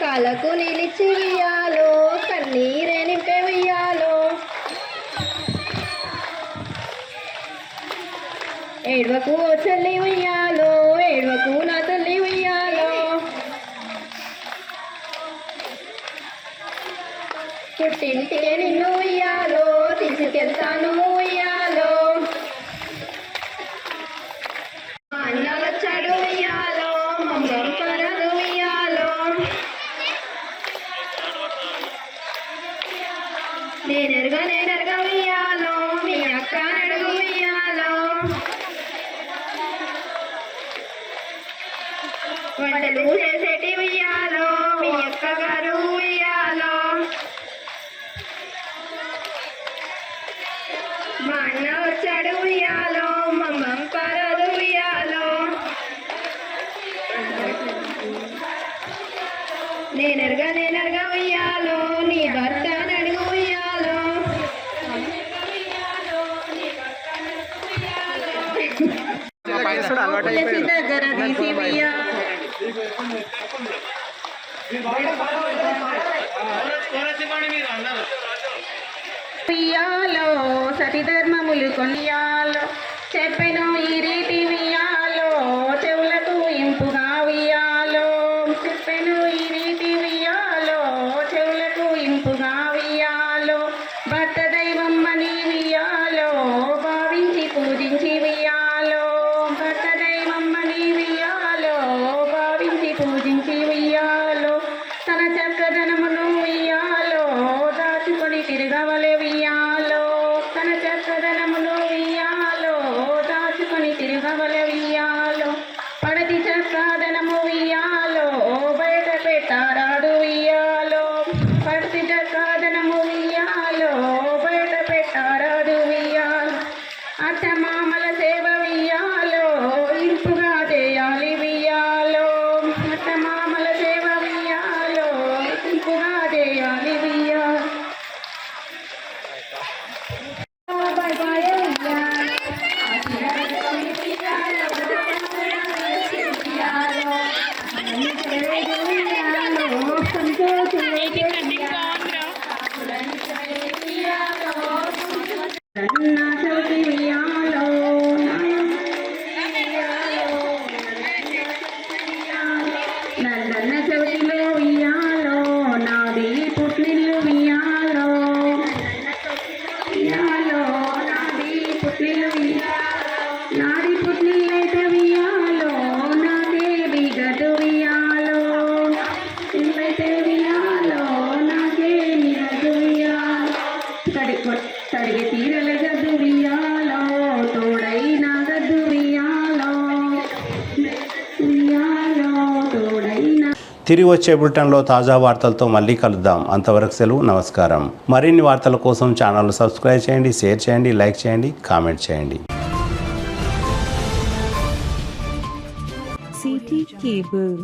కాళ్ళకు నిలిచి ఉయ్యాలో కన్నీరే నింపే ఉయ్యాలో ఏడ్వకు ఓ చెల్లి ఉయ్యాలో ఏడ్వకు నా తల్లి ఉయ్యాలో పుట్టింటే నిన్ను ఉయ్యాలో తీసుకెళ్తాను ఉయ్యాలో మా అన్న వచ్చాడు ఉయ్యాలో మంగం పరదు ఉయ్యాలో నేనెరగా ఉయ్యాలో మీ అక్క నడుగు ఉయ్యాలో వంటలు చేసేటి ఉయ్యాలో మీ అక్క గారు ఉయ్యాలో మా అన్న వచ్చాడు ఉయ్యాలో మమ్మం పరదు ఉయ్యాలో నేనెరగా ఉయ్యాలో నీ భర్త నడుగు ఉయ్యాలో తులసి దగ్గర తీసి ఉయ్యాలో సతి ధర్మములు కొనియాలో చెప్పెను ఈ రీతి ఉయ్యాలో చెవులకు ఇంపుగా ఉయ్యాలో చెప్పెను ఈ రీతి ఉయ్యాలో చెవులకు ఇంపుగా ఉయ్యాలో భర్త దైవమ్మని ఉయ్యాలో భావించి పూజించి ఉయ్యాలో భర్త దైవమ్మని ఉయ్యాలో భావించి పూజించి ఉయ్యాలో తన చక్కదనమును ఉయ్యాలో దాచుకొని తిరగవలె ఉయ్యాలో తన చక్కదనమును ఉయ్యాలో దాచుకొని తిరగవలె ఉయ్యాలో పడతి చక్కదనము ఉయ్యాలో బయట పెట్టారాదు ఉయ్యాలో పడతి చక్కదనము ఉయ్యాలో బయట పెట్టారాదు ఉయ్యాలో అత్తమామల సేవ ఉయ్యాలో ఇంపుగా చేయాలి ఉయ్యాలో అత్తమామల సేవ ఉయ్యాలో ఇంపుగా చేయాలి ఉయ్యాలో నన్న చవితిలో ఉయ్యాలో నాది పుట్టిల్లు ఉయ్యాలో ఉయ్యాలో నాది పుట్టిల్లు నాది పుట్టిల్లైతే ఉయ్యాలో నాదే బిగదు ఉయ్యాలో ఇల్లైతే ఉయ్యాలో నాదే మిగదు ఉయ్యాలో తడిగి తీరల గద్దు ఉయ్యాలో తోడై నా గద్దు ఉయ్యాలో ఉయ్యాలో తోడై నా. తిరిగి వచ్చే బులెటిన్లో తాజా వార్తలతో మళ్ళీ కలుద్దాం. అంతవరకు సెలవు, నమస్కారం. మరిన్ని వార్తల కోసం ఛానల్ సబ్స్క్రైబ్ చేయండి, షేర్ చేయండి, లైక్ చేయండి, కామెంట్ చేయండి. CT Cable.